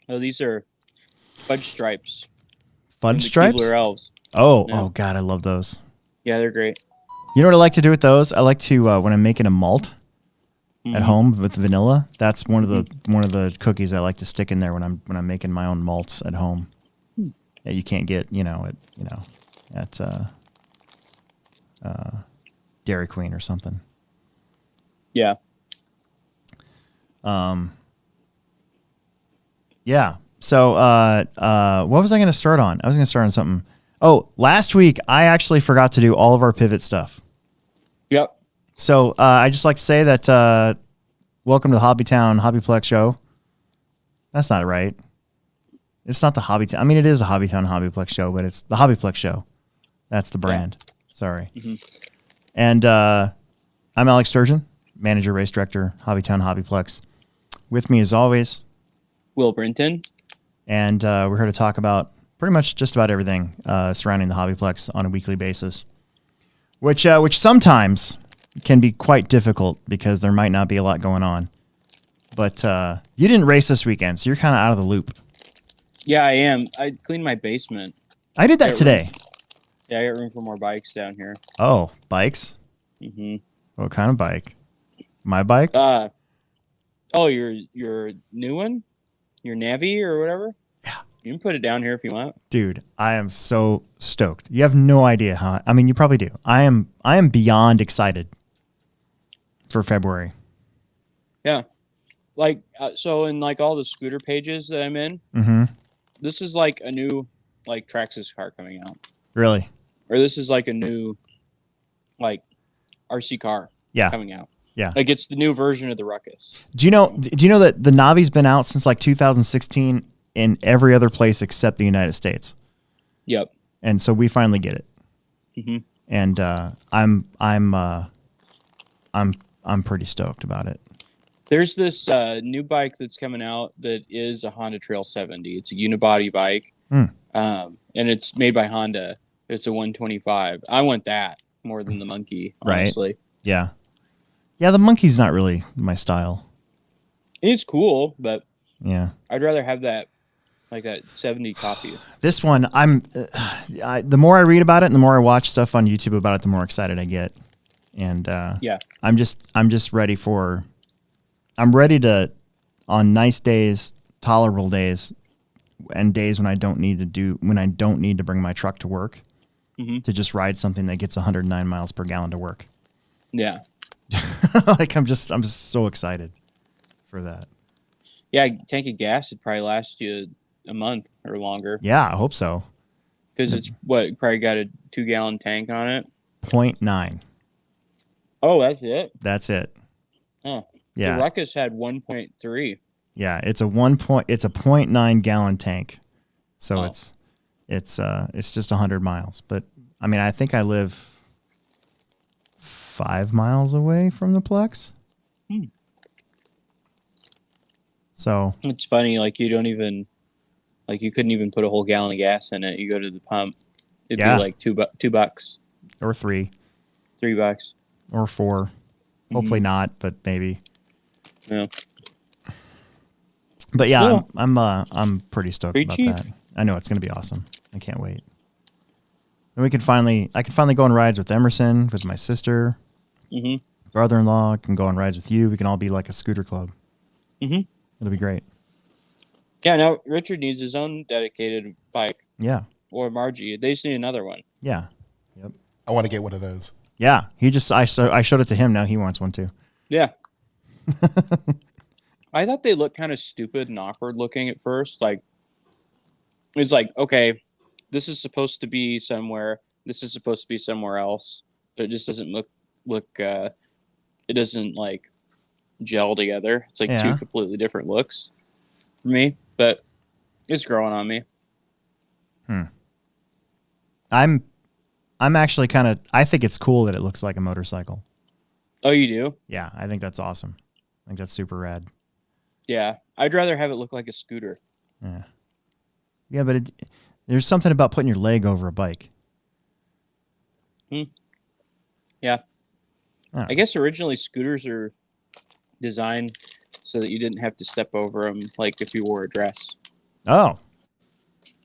Oh, these are fudge stripes. Fudge The stripes? Keebler elves. Oh, Yeah. oh God, I love those. Yeah, they're great. You know what I like to do with those? I like to when I'm making a malt at home with vanilla. That's one of the cookies I like to stick in there when I'm making my own malts at home. That you can't get, at Dairy Queen or something. Yeah. Yeah. So, what was I going to start on? I was going to start on something. Oh, last week I actually forgot to do all of our pivot stuff. Yep. So I just like to say that welcome to the Hobbytown HobbyPlex show. That's not right. It's not the Hobbytown. I mean, it is a Hobbytown HobbyPlex show, but it's the HobbyPlex show. That's the brand. Yeah. Sorry. And I'm Alex Sturgeon, manager, race director, Hobbytown HobbyPlex. With me, as always, Will Brinton. And we're here to talk about pretty much just about everything surrounding the Hobbyplex on a weekly basis, which sometimes can be quite difficult because there might not be a lot going on. But you didn't race this weekend, so you're kind of out of the loop. Yeah, I am. I cleaned my basement. I did that today. Yeah, I got room for more bikes down here. Oh, bikes? Mm-hmm. What kind of bike? My bike? Oh, your new one? Your Navi or whatever? Yeah. You can put it down here if you want. Dude, I am so stoked. You have no idea how. I mean, you probably do. I am beyond excited for February. Yeah. Like, so in like all the scooter pages that I'm in, this is like a new like Traxxas car coming out. Really? Or this is like a new like RC car coming out. Yeah. Like it's the new version of the Ruckus. Do you know that the Navi's been out since like 2016 in every other place except the United States? Yep. And so we finally get it. And I'm pretty stoked about it. There's this new bike that's coming out that is a Honda Trail 70. It's a unibody bike. And it's made by Honda. It's a 125. I want that more than the Monkey, honestly. Right. Yeah. Yeah, the Monkey's not really my style. It's cool, but yeah, I'd rather have that, like that 70 copy. This one, the more I read about it and the more I watch stuff on YouTube about it, the more excited I get. And yeah, I'm just ready for. I'm ready to, on nice days, tolerable days, and days when I don't need to bring my truck to work, to just ride something that gets 109 miles per gallon to work. Yeah. Like I'm just so excited for that. Yeah, a tank of gas would probably last you a month or longer. Yeah, I hope so. Because it's probably got a 2-gallon tank on it. 0.9. Oh, that's it. That's it. Oh, yeah. The Ruckus had 1.3. Yeah, it's a 0.9 gallon tank, so it's just 100 miles. But I mean, I think I live 5 miles away from the Plex. So it's funny, like you don't even, like you couldn't even put a whole gallon of gas in it. You go to the pump, it'd be like $2 or $3, $3 or $4. Hopefully not, but maybe. Yeah. But yeah, I'm pretty stoked pretty about cheap. that. I know it's gonna be awesome. I can't wait. And I can finally go on rides with Emerson, with my sister, brother-in-law. I can go on rides with you. We can all be like a scooter club. It'll be great. Yeah, now Richard needs his own dedicated bike. Yeah. Or Margie. They just need another one. Yeah. Yep. I want to get one of those. Yeah. I showed it to him. Now he wants one too. Yeah. I thought they looked kind of stupid and awkward looking at first. Like, it's like, okay, this is supposed to be somewhere. This is supposed to be somewhere else. But it just doesn't look it doesn't like gel together. It's like two completely different looks for me, but it's growing on me. I'm actually I think it's cool that it looks like a motorcycle. Oh, you do? Yeah, I think that's awesome. I think that's super rad. Yeah, I'd rather have it look like a scooter. Yeah. Yeah, but there's something about putting your leg over a bike. Yeah. I guess originally scooters are designed so that you didn't have to step over them, like if you wore a dress. Oh,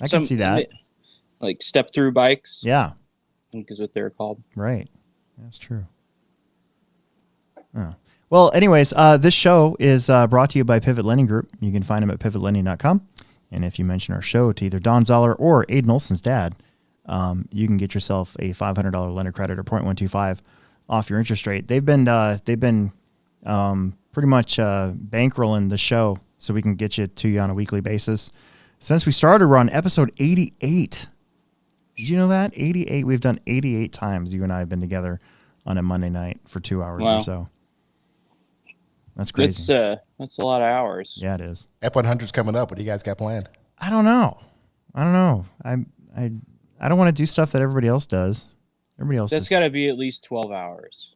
I can see that. Like step through bikes. Yeah. I think is what they're called. Right. That's true. Oh. Well, anyways, this show is brought to you by Pivot Lending Group. You can find them at pivotlending.com. And if you mention our show to either Don Zoller or Aiden Olson's dad, you can get yourself a $500 lender credit or 0.125 off your interest rate. They've been pretty much bankrolling the show so we can get you to you on a weekly basis. Since we started, we're on episode 88. Did you know that? 88. We've done 88 times you and I have been together on a Monday night for 2 hours or so. That's crazy. That's a lot of hours. Yeah, it is. Ep 100's coming up. What do you guys got planned? I don't know. I don't want to do stuff that everybody else does. Everybody else. That's got to be at least 12 hours.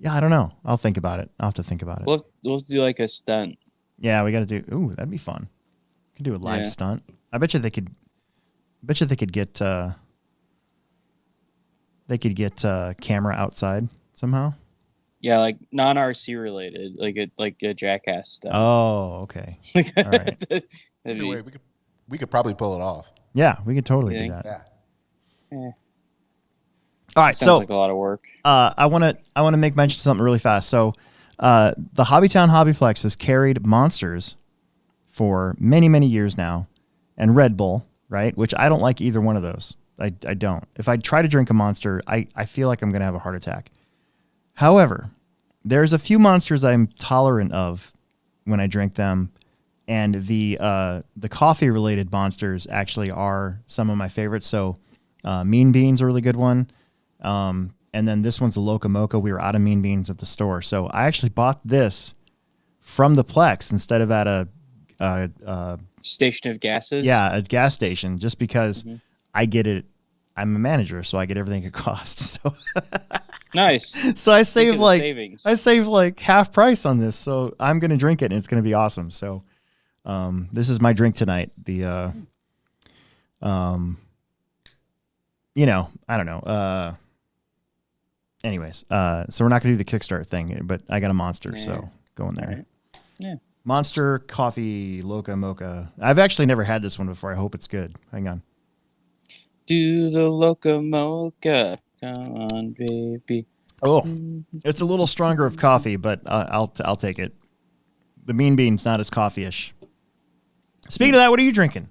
Yeah, I don't know. I'll think about it. I'll have to think about it. We'll do like a stunt. Yeah, we got to do. Ooh, that'd be fun. Could do a live stunt. I bet you they could. They could get. They could get camera outside somehow. Yeah, like non-RC related, like a Jackass stuff. Oh, okay. All right. We could probably pull it off. Yeah, we could totally do that. Yeah. All right, Sounds like a lot of work. I want to make mention of something really fast. So, the Hobbytown HobbyPlex has carried Monsters for many, many years now, and Red Bull, right? Which I don't like either one of those. I don't. If I try to drink a Monster, I feel like I'm going to have a heart attack. However, there's a few Monsters I'm tolerant of when I drink them, and the coffee-related Monsters actually are some of my favorites. So, Mean Bean's a really good one. And then this one's a Loca Mocha. We were out of Mean Beans at the store. So I actually bought this from the Plex instead of at a station of gases. Yeah, a gas station, just because I get it. I'm a manager, so I get everything it costs. So nice. So I save like half price on this. So I'm going to drink it and it's going to be awesome. So, this is my drink tonight. The, I don't know. Anyways, so we're not going to do the Kickstart thing, but I got a Monster, so go in there. Right. Yeah. Monster Coffee Loca Mocha. I've actually never had this one before. I hope it's good. Hang on. Do the Loca Mocha. Come on, baby. Oh, it's a little stronger of coffee, but I'll take it. The Mean Bean's not as coffee-ish. Speaking of that, what are you drinking?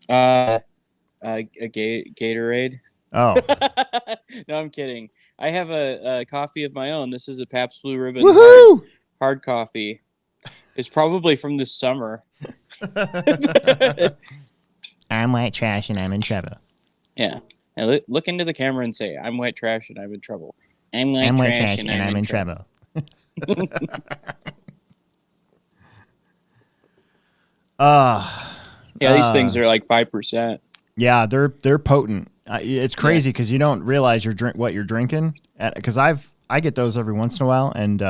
A Gatorade. Oh. No, I'm kidding. I have a coffee of my own. This is a Pabst Blue Ribbon hard coffee. It's probably from this summer. I'm white trash and I'm in trouble. Yeah. Now look into the camera and say, I'm white trash and I'm in trouble. I'm white trash and I'm in trouble. Yeah, these things are like 5%. Yeah, they're potent. It's crazy because you don't realize what you're drinking. Because I get those every once in a while, and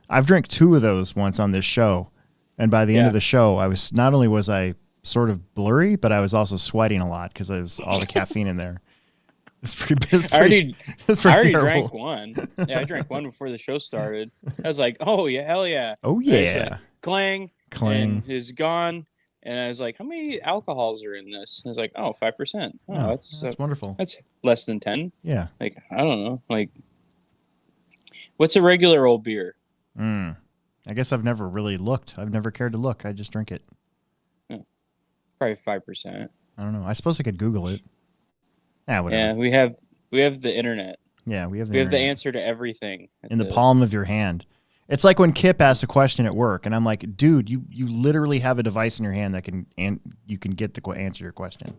I've drank 2 of those once on this show, and by the end of the show, I was not only was I sort of blurry, but I was also sweating a lot because there was all the caffeine in there. It's pretty. I already drank one. Yeah, I drank one before the show started. I was like, oh yeah, hell yeah. Oh yeah. Like, clang. And it's gone. And I was like, how many alcohols are in this? And I was like, 5%. Oh, that's wonderful. That's less than 10. Yeah. Like, I don't know. Like, what's a regular old beer? I guess I've never really looked. I've never cared to look. I just drink it. Probably 5%. I don't know. I suppose I could Google it. Yeah, whatever. Yeah, we have the internet. Yeah, we have the answer to everything in the palm of your hand. It's like when Kip asks a question at work, and I'm like, dude, you literally have a device in your hand that you can get to answer your question.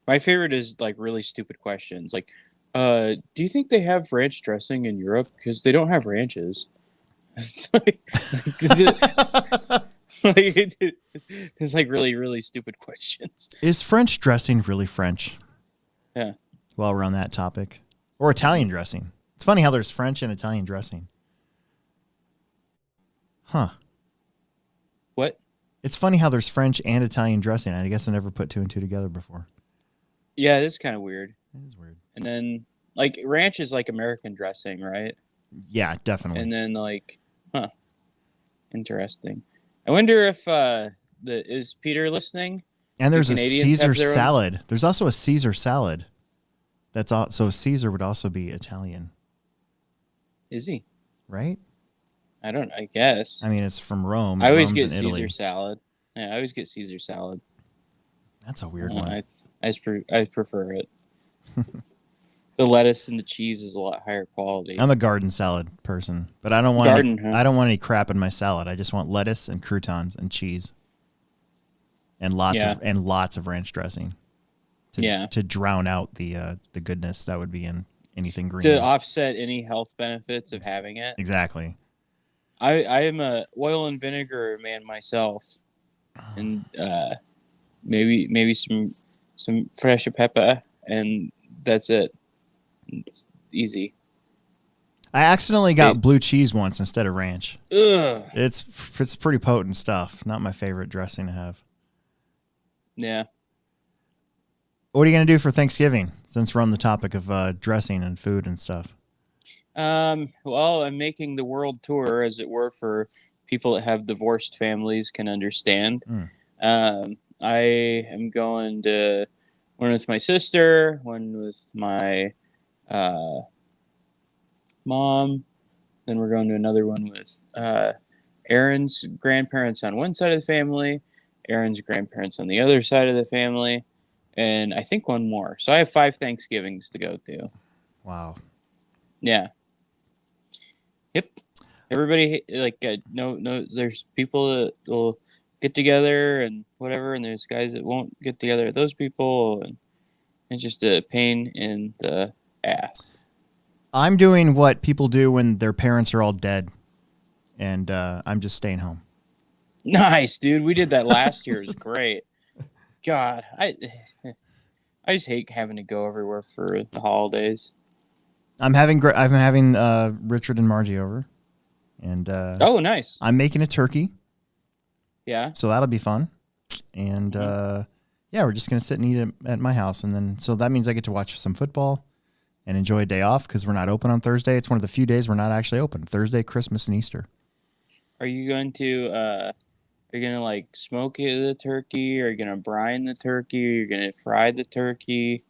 My favorite is like really stupid questions. Like, do you think they have ranch dressing in Europe? Because they don't have ranches. It's like really, really stupid questions. Is French dressing really French? Yeah. While we're on that topic. Or Italian dressing. It's funny how there's French and Italian dressing. Huh. What? It's funny how there's French and Italian dressing. I guess I never put 2 and 2 together before. Yeah, it is kind of weird. It is weird. And then, like ranch is like American dressing, right? Yeah, definitely. And then like, interesting. I wonder if is Peter listening? And Do there's a Canadians Caesar have their own? salad. There's also a Caesar salad. That's all. So Caesar would also be Italian, Is he? right? I don't. I guess. I mean, it's from Rome. I always Rome's get in Italy. Caesar salad. Yeah, I always get Caesar salad. That's a weird one. I prefer it. The lettuce and the cheese is a lot higher quality. I'm a garden salad person, but I don't want I don't want any crap in my salad. I just want lettuce and croutons and cheese, and lots of ranch dressing. To drown out the goodness that would be in anything green. To offset any health benefits of having it. Exactly. I am a oil and vinegar man myself, and maybe some fresh pepper, and that's it. It's easy. I accidentally got blue cheese once instead of ranch. Ugh. It's pretty potent stuff. Not my favorite dressing to have. Yeah. What are you gonna do for Thanksgiving? Since we're on the topic of dressing and food and stuff. Well, I'm making the world tour, as it were, for people that have divorced families can understand. I am going to one with my sister, one with my mom. Then we're going to another one with Aaron's grandparents on one side of the family, Aaron's grandparents on the other side of the family, and I think one more. So I have 5 Thanksgivings to go to. Wow. Yeah. Yep. Everybody no. There's people that will get together and whatever, and there's guys that won't get together with those people, and it's just a pain in the ass. I'm doing what people do when their parents are all dead, and I'm just staying home. Nice, dude. We did that last year. It was great. God, I just hate having to go everywhere for the holidays. I'm having Richard and Margie over, and oh, nice. I'm making a turkey. Yeah. So that'll be fun, and yeah, we're just gonna sit and eat at my house, and then so that means I get to watch some football and enjoy a day off because we're not open on Thursday. It's one of the few days we're not actually open: Thursday, Christmas, and Easter. Are you going to like smoke the turkey? Are you gonna brine the turkey? Are you gonna fry the turkey?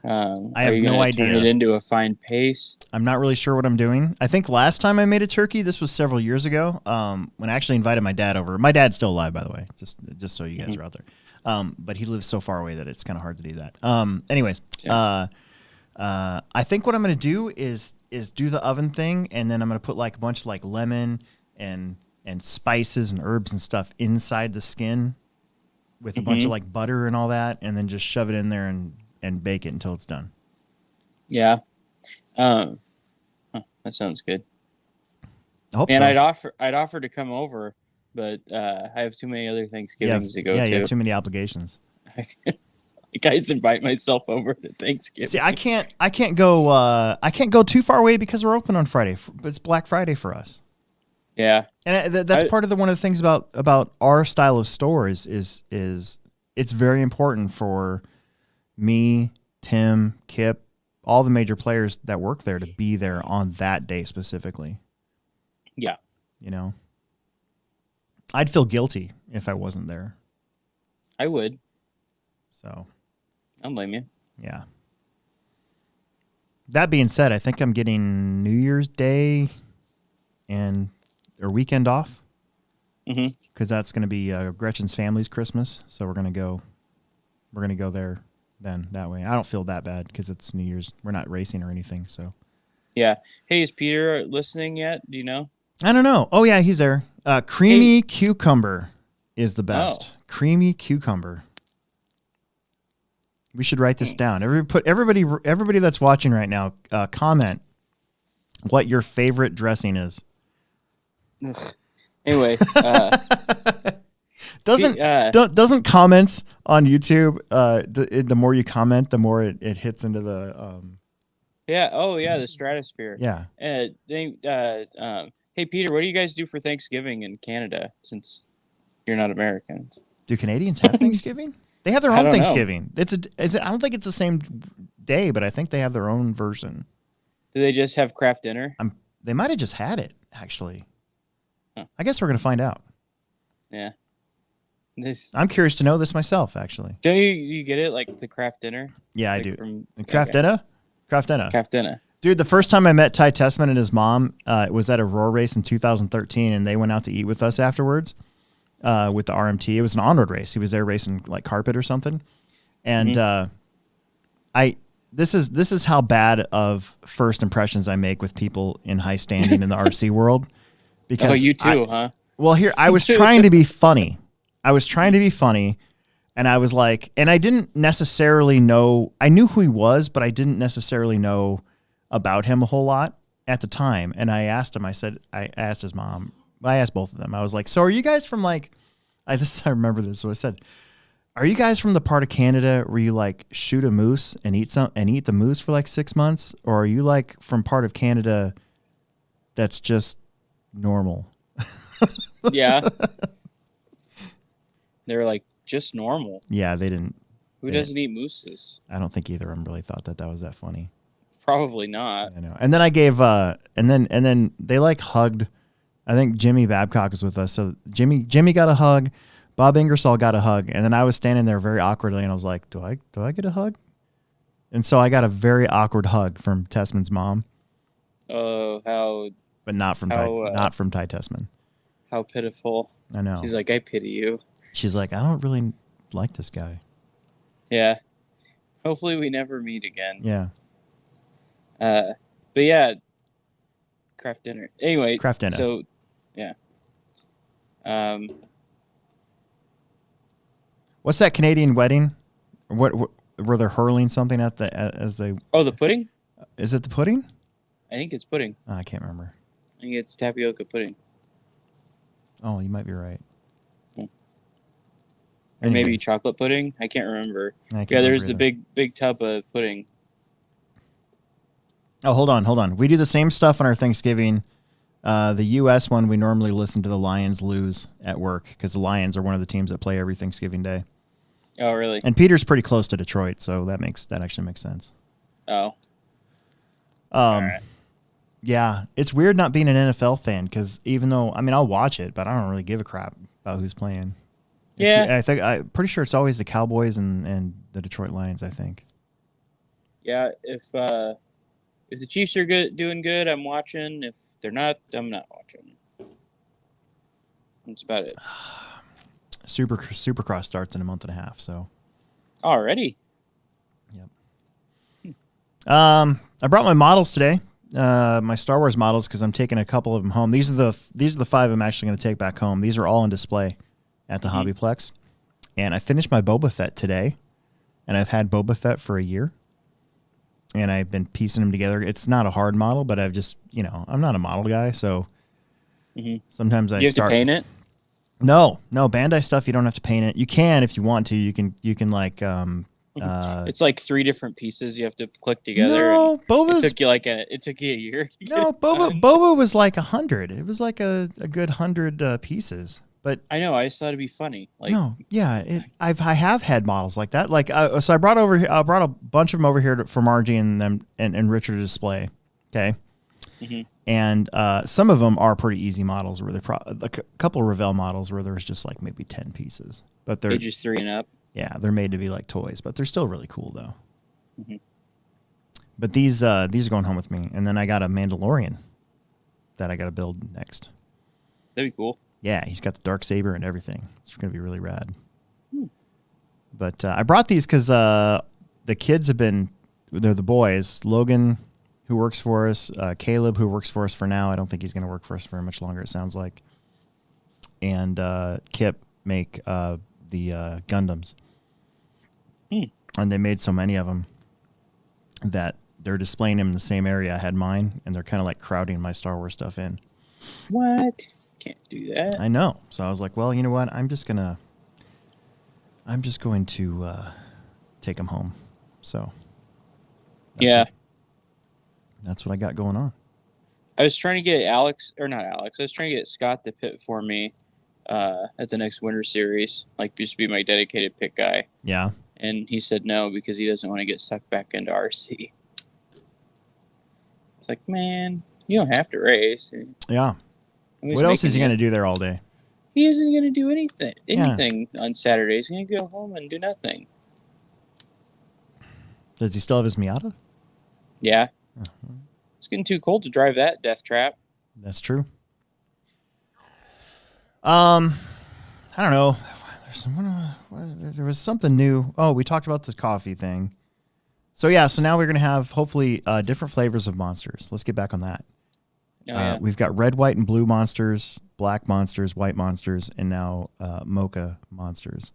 I have no idea. Turn it into a fine paste. I'm not really sure what I'm doing. I think last time I made a turkey, this was several years ago, when I actually invited my dad over. My dad's still alive, by the way, just so you guys are out there. But he lives so far away that it's kind of hard to do that. Anyways, yeah. I think what I'm going to do is do the oven thing, and then I'm going to put like a bunch of like lemon and spices and herbs and stuff inside the skin with a bunch of like butter and all that, and then just shove it in there and bake it until it's done. Yeah. That sounds good. I hope and so. I'd offer to come over, but I have too many other Thanksgivings to go to. Yeah, you have too many obligations. I just invite myself over to Thanksgiving. See, I can't go too far away because we're open on Friday. It's Black Friday for us. Yeah, and that's part of one of the things about our style of store is it's very important for me, Tim, Kip, all the major players that work there to be there on that day specifically. Yeah. You know, I'd feel guilty if I wasn't there. I would. So. I don't blame you. Yeah. That being said, I think I'm getting New Year's Day or weekend off. Because that's going to be Gretchen's family's Christmas, so we're going to go there then that way. I don't feel that bad because it's New Year's. We're not racing or anything, so. Yeah. Hey, is Peter listening yet? Do you know? I don't know. Oh yeah, he's there. Creamy cucumber is the best. Oh. Creamy cucumber. We should write this down. Everybody that's watching right now, comment what your favorite dressing is. Anyway, doesn't comments on YouTube the more you comment, the more it hits into the yeah. Oh yeah, the stratosphere. Yeah. Hey Peter, what do you guys do for Thanksgiving in Canada? Since you're not Americans, do Canadians have Thanksgiving? They have their own Thanksgiving. I don't think it's the same day, but I think they have their own version. Do they just have craft dinner? They might have just had it, actually. Huh. I guess we're going to find out. Yeah. I'm curious to know this myself, actually. Don't you get it, like the craft dinner? Yeah, like I do. From, Craft dinner? Craft dinner. Craft dinner. Dude, the first time I met Ty Tessman and his mom was at a roar race in 2013, and they went out to eat with us afterwards with the RMT. It was an on-road race. He was there racing like carpet or something. And this is how bad of first impressions I make with people in high standing in the RC world. Because you too, huh? Well, here I was trying to be funny. And I was like, and I didn't necessarily know, I knew who he was, but I didn't necessarily know about him a whole lot at the time. And I asked him, I asked his mom, I asked both of them. I was like, so are you guys from like, I remember this. So I said, are you guys from the part of Canada where you like shoot a moose and eat the moose for like 6 months? Or are you like from part of Canada that's just normal? Yeah. They were like, just normal. Yeah, they didn't. Who doesn't eat mooses? I don't think either of them really thought that was that funny. Probably not. I know. And then I gave and then they like hugged. I think Jimmy Babcock was with us, so Jimmy got a hug. Bob Ingersoll got a hug, and then I was standing there very awkwardly, and I was like, "Do I get a hug?" And so I got a very awkward hug from Tessman's mom. Oh, how! But not from Ty Tessman. How pitiful! I know. She's like, I pity you. She's like, I don't really like this guy. Yeah. Hopefully, we never meet again. Yeah. But yeah, craft dinner. Anyway, Craft dinner. So, yeah. What's that Canadian wedding? What were they hurling something at as they? Oh, the pudding. Is it the pudding? I think it's pudding. Oh, I can't remember. I think it's tapioca pudding. Oh, you might be right. Or maybe chocolate pudding. I can't remember. There's the big tub of pudding. Oh, hold on. We do the same stuff on our Thanksgiving. The U.S. one, we normally listen to the Lions lose at work because the Lions are one of the teams that play every Thanksgiving Day. Oh, really? And Peter's pretty close to Detroit, so that actually makes sense. Oh. All right. Yeah, it's weird not being an NFL fan because even though I'll watch it, but I don't really give a crap about who's playing. I'm pretty sure it's always the Cowboys and the Detroit Lions. I think. Yeah, if the Chiefs are doing good, I'm watching. If they're not, I'm not watching. That's about it. Supercross starts in a month and a half, so. Already. Yep. I brought my models today. My Star Wars models because I'm taking a couple of them home. These are the 5 I'm actually going to take back home. These are all on display at the HobbyPlex. And I finished my Boba Fett today, and I've had Boba Fett for a year. And I've been piecing them together. It's not a hard model, but I've just, I'm not a model guy, so sometimes you have to paint it? No, Bandai stuff you don't have to paint it. You can if you want to. You can like it's like 3 different pieces you have to click together. No, Boba's it took you a year to get it done. Boba was like 100. It was like a good 100 pieces. But I know, I just thought it'd be funny. Like, no, yeah, I have had models like that. Like, so I brought a bunch of them over here for Margie and them and Richard to display. Okay, and some of them are pretty easy models where they're a couple of Revell models where there's just like maybe 10 pieces, but they're ages 3 and up. Yeah, they're made to be like toys, but they're still really cool though. But these are going home with me, and then I got a Mandalorian that I got to build next. That'd be cool. Yeah, he's got the Darksaber and everything. It's going to be really rad. But I brought these because the kids they're the boys. Logan, who works for us, Caleb, who works for us for now. I don't think he's going to work for us very much longer, it sounds like. And Kip make the Gundams. And they made so many of them that they're displaying them in the same area I had mine, and they're kind of like crowding my Star Wars stuff in. What? Can't do that. I know. So I was like, well, you know what? I'm just going to take them home. So. That's what I got going on. I was trying to get I was trying to get Scott to pit for me at the next Winter Series. Like, just be my dedicated pit guy. Yeah. and he said no because he doesn't want to get sucked back into RC. It's like, man, you don't have to race. Yeah. Nobody's What else is he making going to you. do there all day? He isn't going to do anything. Yeah. Anything on Saturday. He's going to go home and do nothing. Does he still have his Miata? Yeah. It's getting too cold to drive that death trap. That's true. I don't know. There was something new. Oh, we talked about the coffee thing. So yeah, so now we're gonna have hopefully different flavors of monsters. Let's get back on that. Oh, yeah. We've got red, white, and blue monsters, black monsters, white monsters, and now mocha monsters.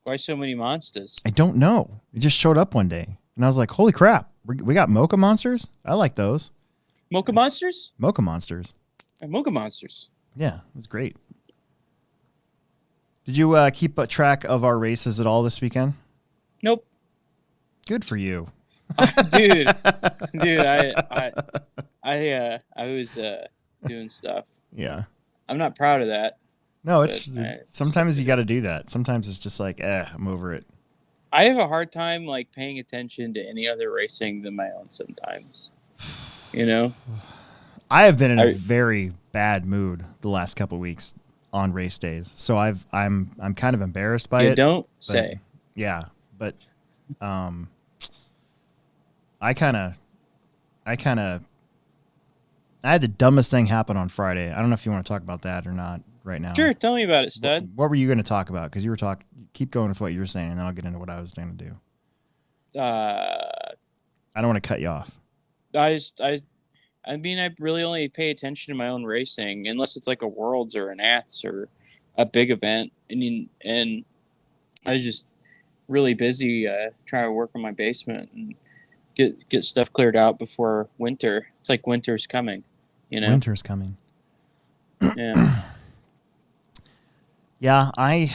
Why so many monsters? I don't know. It just showed up one day, and I was like, "Holy crap! We got mocha monsters. I like those Mocha monsters? mocha monsters." Mocha monsters. Yeah, it was great. Did you keep a track of our races at all this weekend? Nope. Good for you. dude, I was doing stuff. Yeah. I'm not proud of that. No, it's But, sometimes you got to do that. Sometimes it's just like, I'm over it. I have a hard time like paying attention to any other racing than my own sometimes. You know? I have been in a very bad mood the last couple of weeks on race days, so I'm kind of embarrassed by You it. don't but- say. Yeah, but I had the dumbest thing happen on Friday. I don't know if you want to talk about that or not right now. Sure, tell me about it, stud. What were you going to talk about? Because you were talking. Keep going with what you were saying, and then I'll get into what I was going to do. I I don't want to cut you off. mean, I really only pay attention to my own racing unless it's like a Worlds or an ATS or a big event. And I was just really busy trying to work on my basement and get stuff cleared out before winter. It's like winter's coming, you know. Winter's coming. Yeah. Yeah, I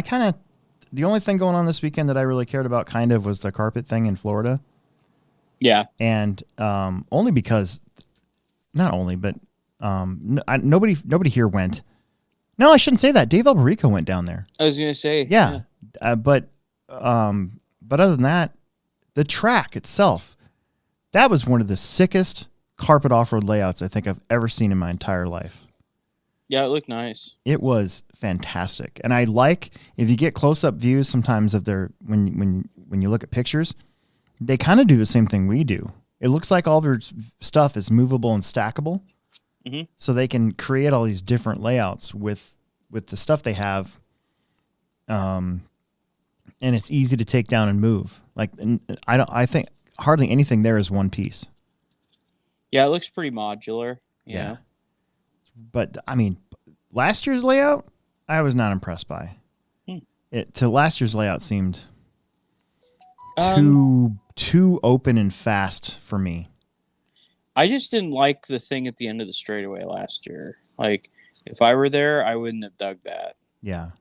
kind of, the only thing going on this weekend that I really cared about kind of was the carpet thing in Florida. Yeah. And only because, not only, but nobody here went. No, I shouldn't say that. Dave Alberico went down there. I was gonna say. Yeah. But other than that, the track itself, that was one of the sickest carpet off-road layouts I think I've ever seen in my entire life. Yeah, it looked nice. It was fantastic. And I like, if you get close-up views sometimes of their, when you look at pictures, they kind of do the same thing we do. It looks like all their stuff is movable and stackable. Mm-hmm. So they can create all these different layouts with the stuff they have. And it's easy to take down and move. Like, I think hardly anything there is one piece. Yeah, it looks pretty modular. Yeah. Yeah. But I mean, last year's layout, I was not impressed by. Last year's layout seemed too open and fast for me. I just didn't like the thing at the end of the straightaway last year. Like, if I were there, I wouldn't have dug that. Yeah.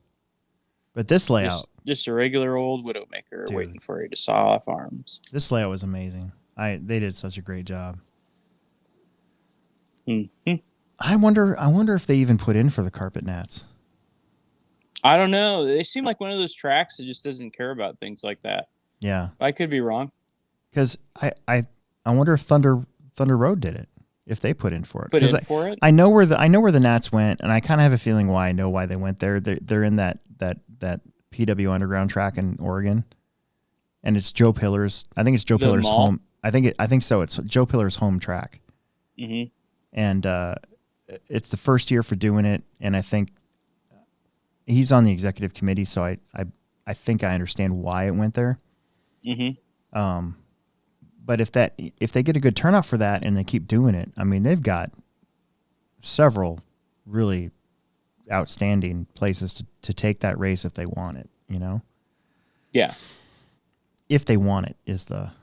But this layout, Just a regular old Widowmaker Dude. waiting for you to saw off arms. this layout was amazing. They did such a great job. Mm-hmm. I wonder if they even put in for the carpet gnats. I don't know. They seem like one of those tracks that just doesn't care about things like that. Yeah. I could be wrong. Because I wonder if Thunder Road did it. If they put in for it. Put in 'Cause for it? I know where the gnats went, and I kind of have a feeling why. I know why they went there. They're in that PW Underground track in Oregon, and it's Joe Pillar's. I think it's Joe The Pillar's mall? home. I think so. It's Joe Pillar's home track, Mm-hmm. and it's the first year for doing it. And I think he's on the executive committee, so I think I understand why it went there. Mm-hmm. But if they get a good turnout for that and they keep doing it, I mean, they've got several really outstanding places to take that race if they want it, you know? Yeah. If they want it is the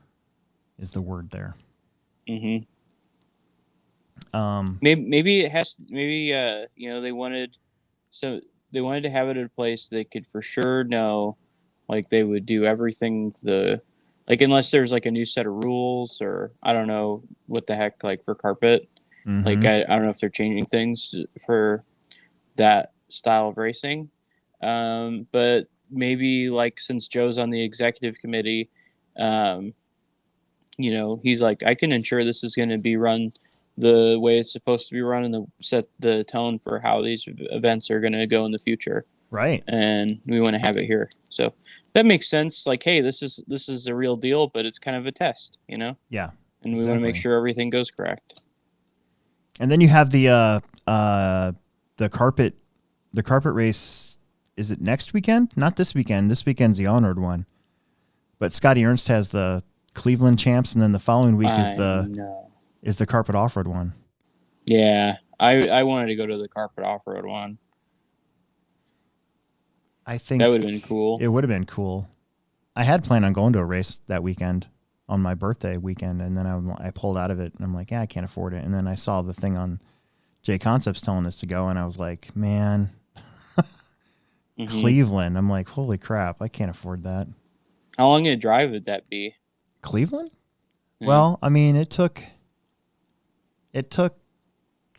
word there. Mm-hmm. Um, Maybe it has. Maybe they wanted to have it at a place they could for sure know, like they would do everything unless there's like a new set of rules or I don't know what the heck like for carpet. mhm. Like I don't know if they're changing things for that style of racing. But maybe like since Joe's on the executive committee, he's like, I can ensure this is going to be run the way it's supposed to be run and set the tone for how these events are going to go in the future. Right. And we want to have it here. So that makes sense. Like, hey, this is a real deal, but it's kind of a test, Yeah. And we want to make sure everything goes correct. And then you have the carpet race. Is it next weekend? Not this weekend. This weekend's the Honored one. But Scotty Ernst has the Cleveland champs, and then the following week is the carpet off-road one. Yeah, I wanted to go to the carpet off-road one. I think that would have been cool. It would have been cool. I had planned on going to a race that weekend on my birthday weekend, and then I pulled out of it, and I'm like, yeah, I can't afford it. And then I saw the thing on J Concepts telling us to go, and I was like, man, Cleveland. I'm like, holy crap, I can't afford that. How long a drive would that be? Cleveland? Yeah. Well, I mean, it took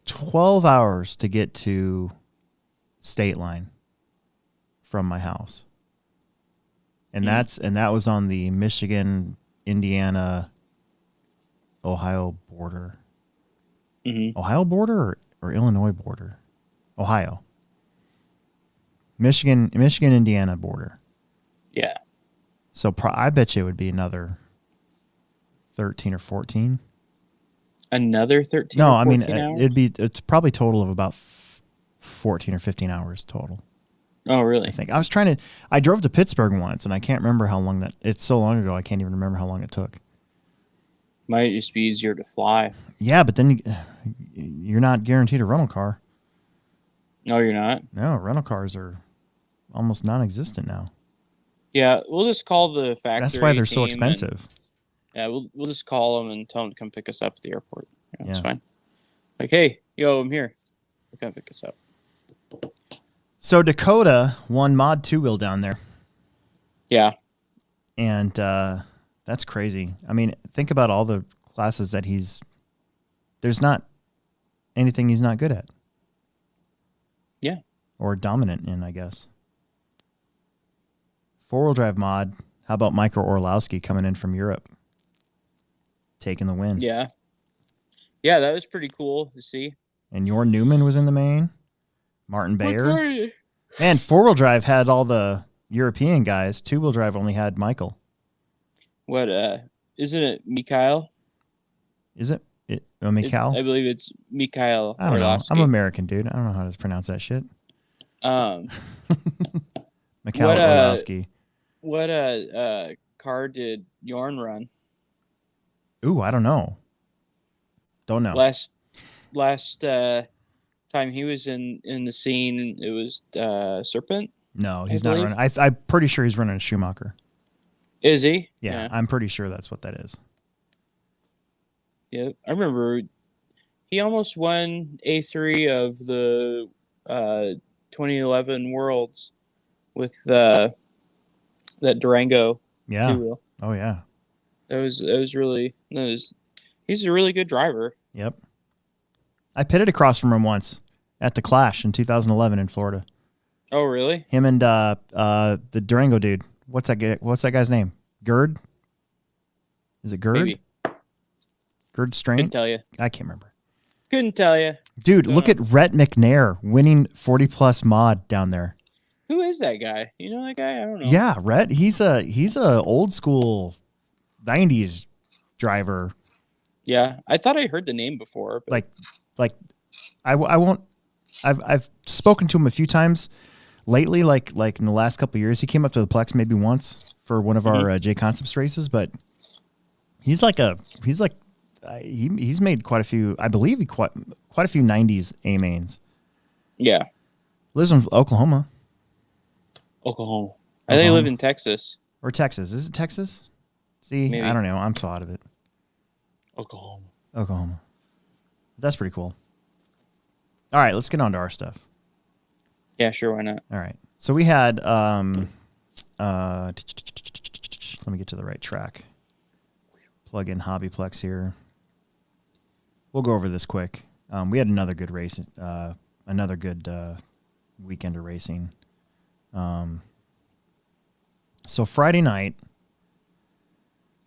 12 hours to get to State Line from my house. And that was on the Michigan, Indiana, Ohio border. Ohio border or Illinois border? Ohio. Michigan, Indiana border. Yeah. So I bet you it would be another 13 or 14. Another 13 No, or 14 I mean, hours? it's probably total of about 14 or 15 hours total. Oh, really? I think. I drove to Pittsburgh once, and I can't remember how long it's so long ago, I can't even remember how long it took. Might just be easier to fly. Yeah, but then you're not guaranteed a rental car. No, you're not? No, rental cars are almost non-existent now. Yeah, we'll just call the factory. That's why they're so expensive. We'll just call them and tell them to come pick us up at the airport. Yeah, that's fine. Like, hey, I'm here. Come pick us up. So Dakota won Mod 2-wheel down there. Yeah. And that's crazy. I mean, think about all the classes that there's not anything he's not good at. Yeah. Or dominant in, I guess. 4-wheel drive mod. How about Michael Orlowski coming in from Europe? Taking the win. Yeah. Yeah, that was pretty cool to see. And Jorn Newman was in the main. Martin Bayer. Man, 4-wheel drive had all the European guys. 2-wheel drive only had Michael. What, isn't it Mikhail? Is it? Mikhail? I believe it's Mikhail. I don't know. I'm American, dude. I don't know how to pronounce that shit. Mikhail Orlowski. What car did Jorn run? Ooh, I don't know. Don't know. Last time he was in the scene, it was Serpent. No, he's not running. I'm pretty sure he's running a Schumacher. Is he? Yeah, I'm pretty sure that's what that is. Yeah, I remember he almost won A3 of the 2011 Worlds with that Durango. Yeah. Two-wheel. Oh yeah. He's a really good driver. Yep. I pitted across from him once at the Clash in 2011 in Florida. Oh really? Him and the Durango dude. What's that guy's name? Gerd? Is it Gerd? Maybe. Gerd Strain? Couldn't tell you. I can't remember. Couldn't tell you. Dude, look at Rhett McNair winning 40 plus mod down there. Who is that guy? You know that guy? I don't know. Yeah, Rhett. He's a old school 90s driver. Yeah, I thought I heard the name before. But... Like I won't. I've spoken to him a few times lately. Like in the last couple of years, he came up to the Plex maybe once for one of our J Concepts races. But he's made quite a few. I believe quite a few 90s A mains. Yeah, lives in Oklahoma. I think he lived in Texas or Texas. Is it Texas? See, maybe. I don't know. I'm so out of it. Oklahoma. That's pretty cool. All right, let's get on to our stuff. Yeah, sure. Why not? All right. So we had, let me get to the right track. Plug in HobbyPlex here. We'll go over this quick. We had another good race, another good weekend of racing. So Friday night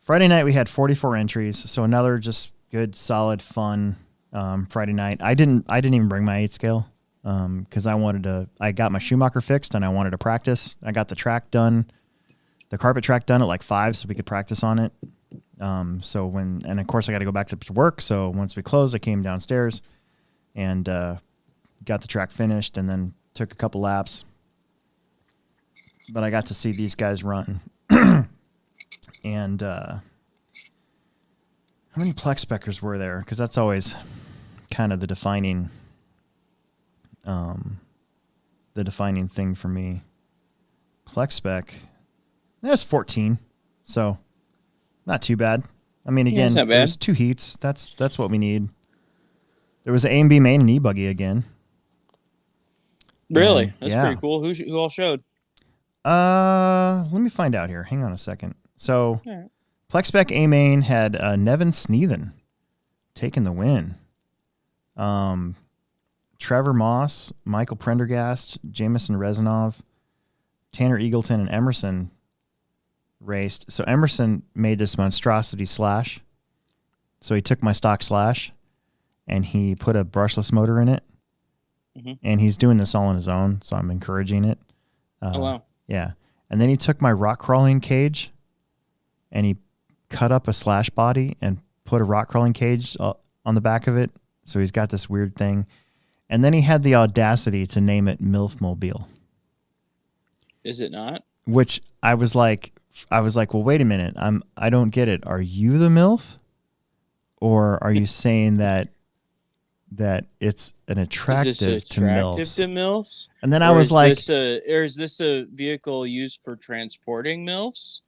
we had 44 entries. So another just good, solid, fun Friday night. I didn't even bring my 8 scale because I got my Schumacher fixed and I wanted to practice. I got the track done, the carpet track done at like 5 so we could practice on it. And of course I got to go back to work. So once we closed, I came downstairs and got the track finished and then took a couple laps. But I got to see these guys run. And how many Plex speckers were there? Because that's always kind of the defining thing for me. Plex spec, there's 14, so not too bad. I mean, again, there's 2 heats. That's what we need. There was an A and B main and E-buggy again. Really? That's pretty cool. Who all showed? Let me find out here. Hang on a second. So, right. Plex spec A main had Nevin Sneathen taking the win. Trevor Moss, Michael Prendergast, Jameson Reznov, Tanner Eagleton, and Emerson raced. So Emerson made this monstrosity slash. So he took my stock slash and he put a brushless motor in it. Mm-hmm. And he's doing this all on his own, so I'm encouraging it. Oh, wow. Yeah. And then he took my rock crawling cage and he cut up a slash body and put a rock crawling cage on the back of it. So he's got this weird thing. And then he had the audacity to name it MILF Mobile. Is it not? Which I was like, well, wait a minute. I don't get it. Are you the MILF? Or are you saying that it's an attractive to MILFs? And then I was like, is this a vehicle used for transporting MILFs?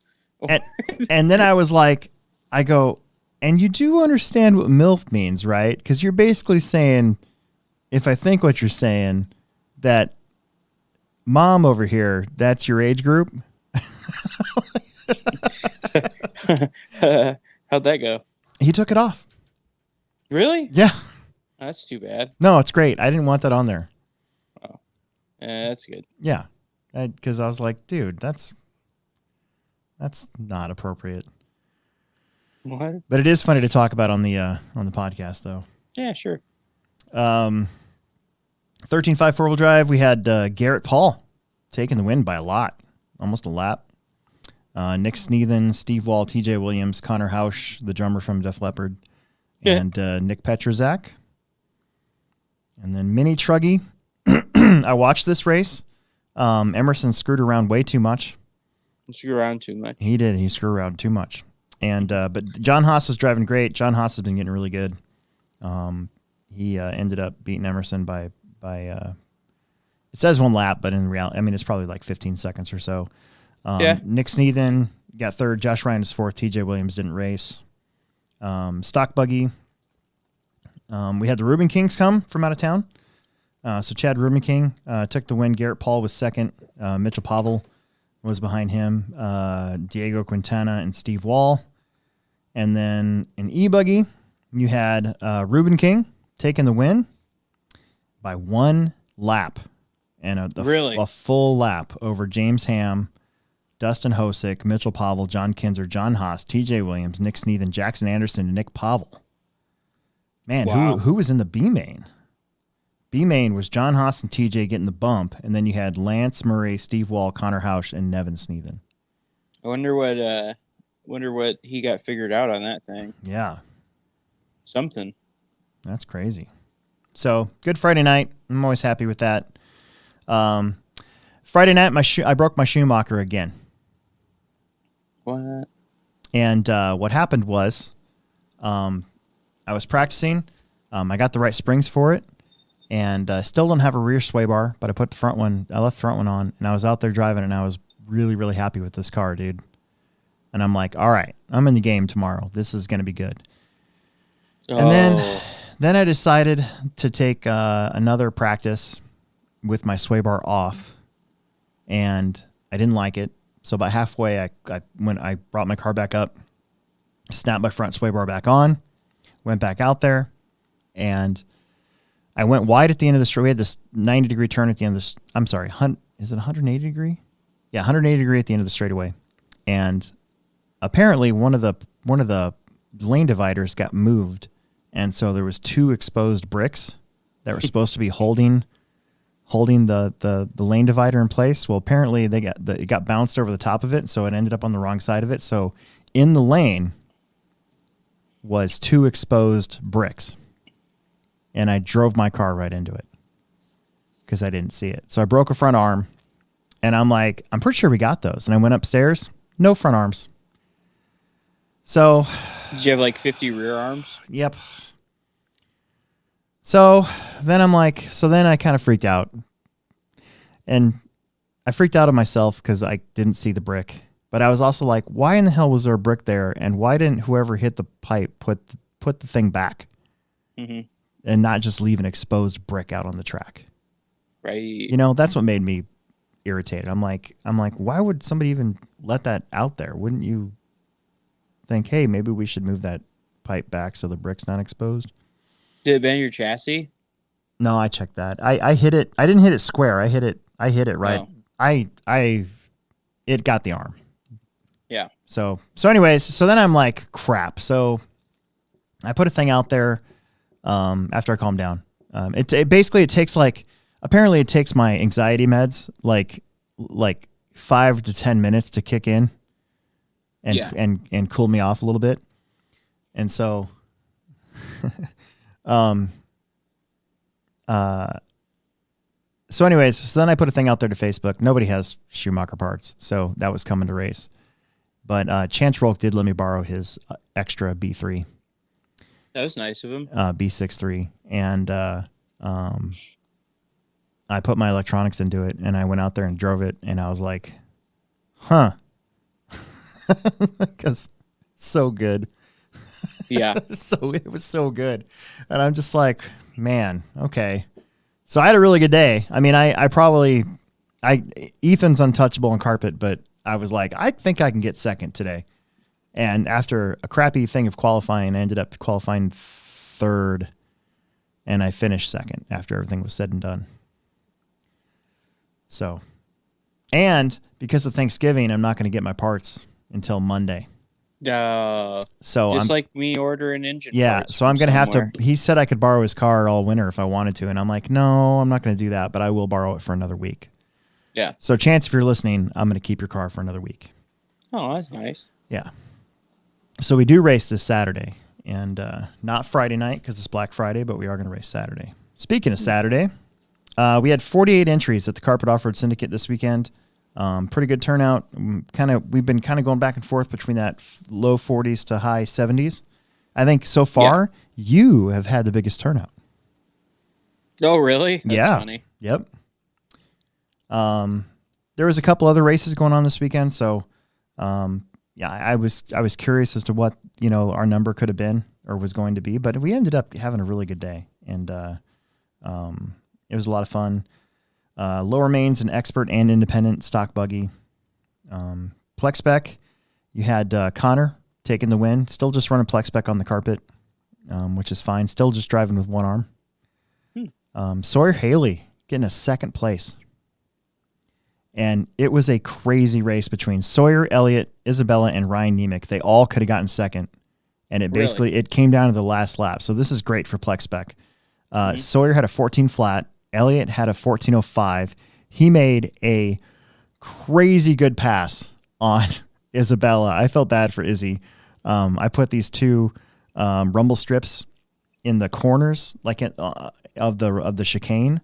And then I was like, I go, and you do understand what MILF means, right? Because you're basically saying, if I think what you're saying, that mom over here, that's your age group. How'd that go? He took it off. Really? Yeah. That's too bad. No, it's great. I didn't want that on there. Oh, that's good. Yeah, because I was like, dude, that's not appropriate. What? But it is funny to talk about on the podcast, though. Yeah, sure. 13.5 4-wheel drive. We had Garrett Paul taking the win by a lot, almost a lap. Nick Sneathen, Steve Wall, TJ Williams, Connor Hausch, the drummer from Def Leppard, and Nick Petrazak. And then Mini Truggy. I watched this race. Emerson screwed around way too much. Screw around too much. He did. He screwed around too much. And but John Haas was driving great. John Haas has been getting really good. He ended up beating Emerson by it says 1 lap, but in reality, I mean, it's probably like 15 seconds or so. Nick Sneathen got 3rd. Josh Ryan was 4th. TJ Williams didn't race. Stock buggy. We had the Reuben Kings come from out of town. So Chad Reuben King took the win. Garrett Paul was 2nd. Mitchell Pavel was behind him. Diego Quintana and Steve Wall. And then in E-buggy, you had Reuben King taking the win by 1 lap. And a full lap over James Ham, Dustin Hosick, Mitchell Pavel, John Kinzer, John Haas, TJ Williams, Nick Sneathen, Jackson Anderson, and Nick Pavel. Man, wow. Who was in the B main? B main was John Haas and TJ getting the bump, and then you had Lance Murray, Steve Wall, Connor Hausch, and Nevin Sneathen. I wonder what he got figured out on that thing. Yeah. Something. That's crazy. So, good Friday night. I'm always happy with that. Friday night, I broke my Schumacher again. What? And what happened was, I was practicing. I got the right springs for it, and still don't have a rear sway bar, but I put the front one. I left the front one on, and I was out there driving, and I was really, really happy with this car, dude. And I'm like, all right, I'm in the game tomorrow. This is going to be good. Oh. And then I decided to take another practice with my sway bar off, and I didn't like it. So about halfway, I brought my car back up, snapped my front sway bar back on, went back out there, and I went wide at the end of the straight. We had this 90-degree turn at the end of this. I'm sorry, is it 180 degree? Yeah, 180 degree at the end of the straightaway. and apparently one of the lane dividers got moved, and so there was 2 exposed bricks that were supposed to be holding the lane divider in place. Well, apparently it got bounced over the top of it, so it ended up on the wrong side of it. So in the lane was 2 exposed bricks, and I drove my car right into it because I didn't see it. So I broke a front arm, and I'm like, I'm pretty sure we got those. And I went upstairs, no front arms. So, Did you have like 50 rear arms? yep. So then I'm like, then I kind of freaked out. And I freaked out on myself because I didn't see the brick. But I was also like, why in the hell was there a brick there? And why didn't whoever hit the pipe put the thing back Mm-hmm. and not just leave an exposed brick out on the track? Right. You know, that's what made me irritated. I'm like, why would somebody even let that out there? Wouldn't you think, hey, maybe we should move that pipe back so the brick's not exposed? Did it bend your chassis? No, I checked that. I hit it. I didn't hit it square. I hit it right. Oh. It got the arm. Yeah. So anyways, then I'm like, crap. So I put a thing out there after I calmed down. It basically takes apparently it takes my anxiety meds like 5 to 10 minutes to kick in and cool me off a little bit. And so so anyways, then I put a thing out there to Facebook. Nobody has Schumacher parts, so that was coming to race. But Chance Rolk did let me borrow his extra B3. That was nice of him. B63. And I put my electronics into it, and I went out there and drove it, and I was like, huh. Because it's so good. Yeah. So it was so good. And I'm just like, man, okay. So I had a really good day. I mean, Ethan's untouchable on carpet, but I was like, I think I can get second today. And after a crappy thing of qualifying, I ended up qualifying 3rd, and I finished 2nd after everything was said and done. So, and because of Thanksgiving, I'm not going to get my parts until Monday. So I'm like me ordering engine. Yeah, parts so I'm going to have to. somewhere. He said I could borrow his car all winter if I wanted to, and I'm like, no, I'm not going to do that, but I will borrow it for another week. Yeah. So, Chance, if you're listening, I'm going to keep your car for another week. Oh, that's nice. Yeah. So we do race this Saturday, and not Friday night because it's Black Friday, but we are going to race Saturday. Speaking of Saturday, we had 48 entries at the Carpet Off-Road Syndicate this weekend. Pretty good turnout. We've been kind of going back and forth between that low 40s to high 70s. I think so far you have had the biggest turnout. Oh, really? That's funny. Yep. There was a couple other races going on this weekend, so I was curious as to what our number could have been or was going to be, but we ended up having a really good day, and it was a lot of fun. Lower mains, an expert and independent stock buggy. Plex spec, you had Connor taking the win. Still just running Plex spec on the carpet, which is fine. Still just driving with one arm. Sawyer Haley getting a 2nd place. And it was a crazy race between Sawyer, Elliott, Isabella, and Ryan Nemec. They all could have gotten 2nd. And it basically it came down to the last lap. So this is great for Plex spec. Sawyer had a 14 flat. Elliott had a 14.05. He made a crazy good pass on Isabella. I felt bad for Izzy. I put these 2 rumble strips in the corners, like of the chicane.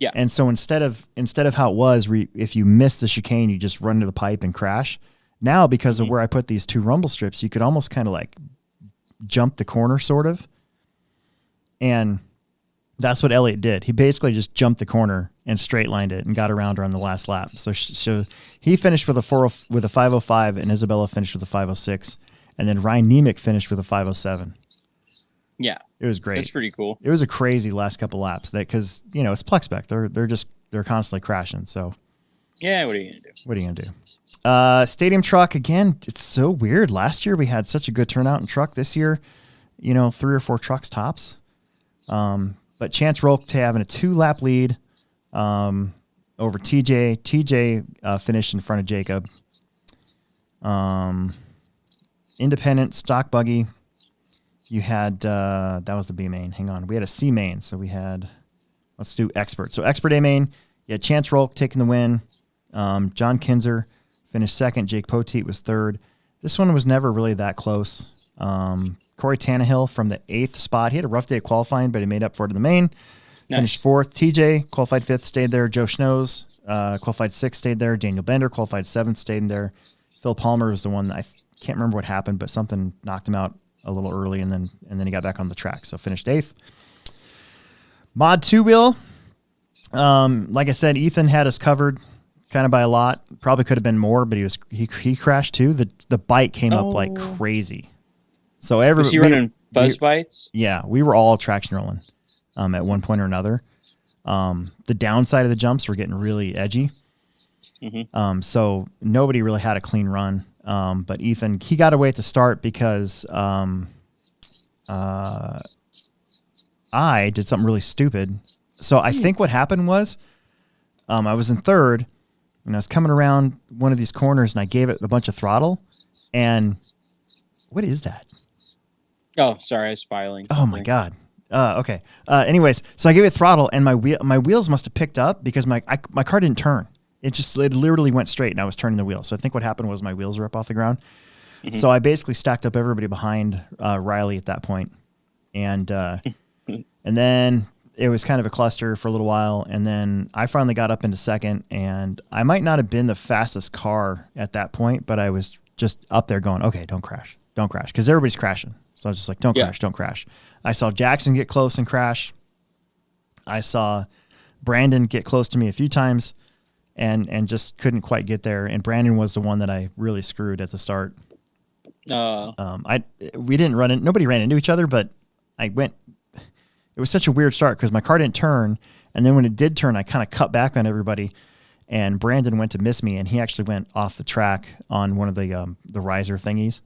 Yeah. And so instead of how it was, if you miss the chicane, you just run into the pipe and crash. Now, because of where I put these 2 rumble strips, you could almost kind of like jump the corner, sort of. And that's what Elliott did. He basically just jumped the corner and straight lined it and got around her on the last lap. So he finished with a 505, and Isabella finished with a 506, and then Ryan Nemec finished with a 507. Yeah, it was great. That's pretty cool. It was a crazy last couple laps because it's Plex spec. They're constantly crashing. So yeah, what are you gonna do? Stadium truck again. It's so weird. Last year we had such a good turnout in truck. This year, 3 or 4 trucks tops. But Chance Rolk having a 2-lap lead over TJ. TJ finished in front of Jacob. Independent stock buggy. You had that was the B main. Hang on, we had a C main. So we had, let's do expert. So expert A main. You had Chance Rolk taking the win. John Kinzer finished second. Jake Poteet was third. This one was never really that close. Corey Tannehill from the 8th spot. He had a rough day of qualifying, but he made up for it in the main. Nice. Finished 4th. TJ qualified 5th, stayed there. Joe Schnoes qualified 6th, stayed there. Daniel Bender qualified 7th, stayed in there. Phil Palmer was the one I can't remember what happened, but something knocked him out a little early, and then he got back on the track. So finished 8th. Mod 2 wheel. Like I said, Ethan had us covered kind of by a lot. Probably could have been more, but he crashed too. The bike came up like crazy. So was he running buzz bites? Yeah, we were all traction rolling at one point or another. The downside of the jumps were getting really edgy. Mm-hmm. So nobody really had a clean run. But Ethan, he got away at the start because I did something really stupid. So I think what happened was I was in third, and I was coming around one of these corners, and I gave it a bunch of throttle. And what is that? Oh, sorry, I was filing. Oh my God. Okay. Anyways, so I gave it throttle, and my wheels must have picked up because my car didn't turn. It literally went straight, and I was turning the wheel. So I think what happened was my wheels were up off the ground. Mm-hmm. So I basically stacked up everybody behind Riley at that point. And then it was kind of a cluster for a little while. And then I finally got up into second, and I might not have been the fastest car at that point, but I was just up there going, okay, don't crash, because everybody's crashing. So I was just like, don't crash. I saw Jackson get close and crash. I saw Brandon get close to me a few times and just couldn't quite get there. And Brandon was the one that I really screwed at the start. We didn't run in, nobody ran into each other, but it was such a weird start because my car didn't turn. And then when it did turn, I kind of cut back on everybody, and Brandon went to miss me, and he actually went off the track on one of the riser thingies.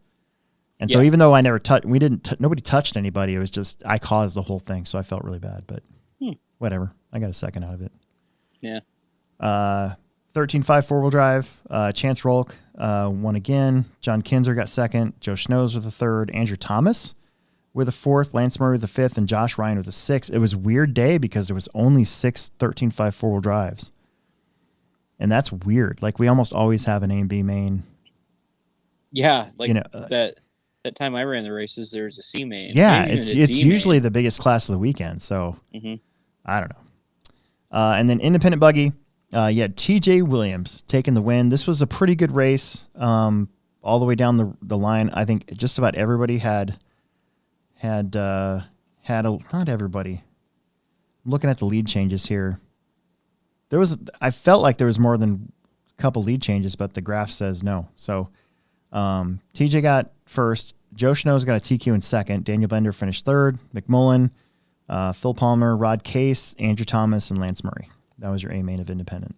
And so even though I never nobody touched anybody, it was just, I caused the whole thing. So I felt really bad, but whatever. I got a second out of it. Yeah. 13.5 4-wheel drive. Chance Rolk won again. John Kinzer got second. Joe Schnoes with the third. Andrew Thomas with a fourth. Lance Murray with the fifth. And Josh Ryan with a sixth. It was a weird day because there was only 6 13.5 4-wheel drives. And that's weird. Like, we almost always have an A and B main. Yeah, like that time I ran the races, there was a C main. Yeah, it's usually the biggest class of the weekend. So I don't know. And then independent buggy. You had TJ Williams taking the win. This was a pretty good race all the way down the line. I think just about everybody had not everybody. I'm looking at the lead changes here. I felt like there was more than a couple lead changes, but the graph says no. So TJ got first. Joe Schnoes got a TQ in second. Daniel Bender finished third. McMullen, Phil Palmer, Rod Case, Andrew Thomas, and Lance Murray. That was your A main of independent.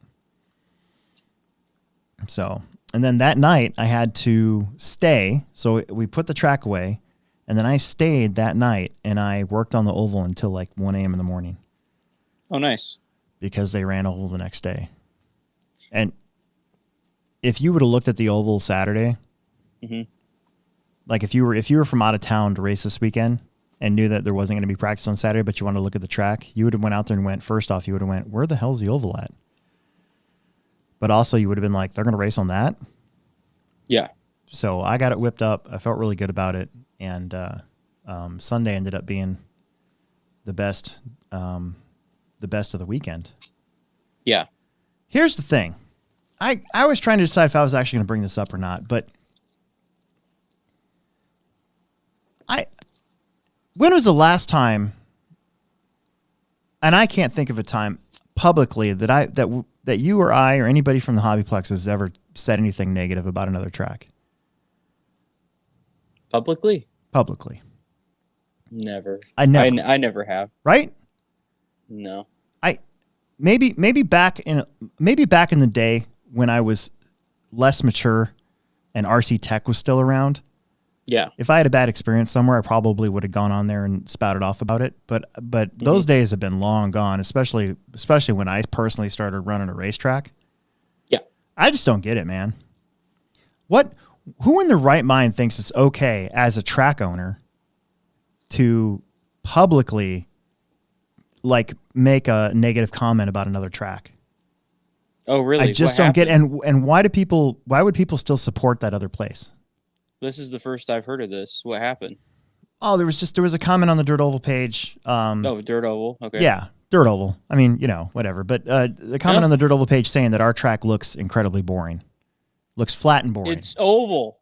So, and then that night I had to stay. So we put the track away, and then I stayed that night, and I worked on the oval until like 1 a.m. in the morning. Oh, nice. Because they ran oval the next day. And if you would have looked at the oval Saturday, like if you were from out of town to race this weekend and knew that there wasn't going to be practice on Saturday, but you wanted to look at the track, you would have went out there and went, first off, you would have went, where the hell's the oval at? But also you would have been like, they're going to race on that? Yeah. So I got it whipped up. I felt really good about it. And Sunday ended up being the best of the weekend. Yeah. Here's the thing. I was trying to decide if I was actually going to bring this up or not, but when was the last time, and I can't think of a time publicly that you or I or anybody from the HobbyPlex has ever said anything negative about another track? Publicly? Publicly. Never. I never have. Right? No. Maybe back in the day when I was less mature and RC Tech was still around. Yeah. If I had a bad experience somewhere, I probably would have gone on there and spouted off about it. But those days have been long gone, especially when I personally started running a racetrack. Yeah. I just don't get it, man. What Who in their right mind thinks it's okay as a track owner to publicly like make a negative comment about another track? Oh, really? I just What don't get, happened? and why would people still support that other place? This is the first I've heard of this. What happened? Oh, there was a comment on the Dirt Oval page. Oh, Dirt Oval. Okay. Yeah, Dirt Oval. I mean, whatever. But the comment Yeah. on the Dirt Oval page saying that our track looks incredibly boring. Looks flat and boring. It's oval.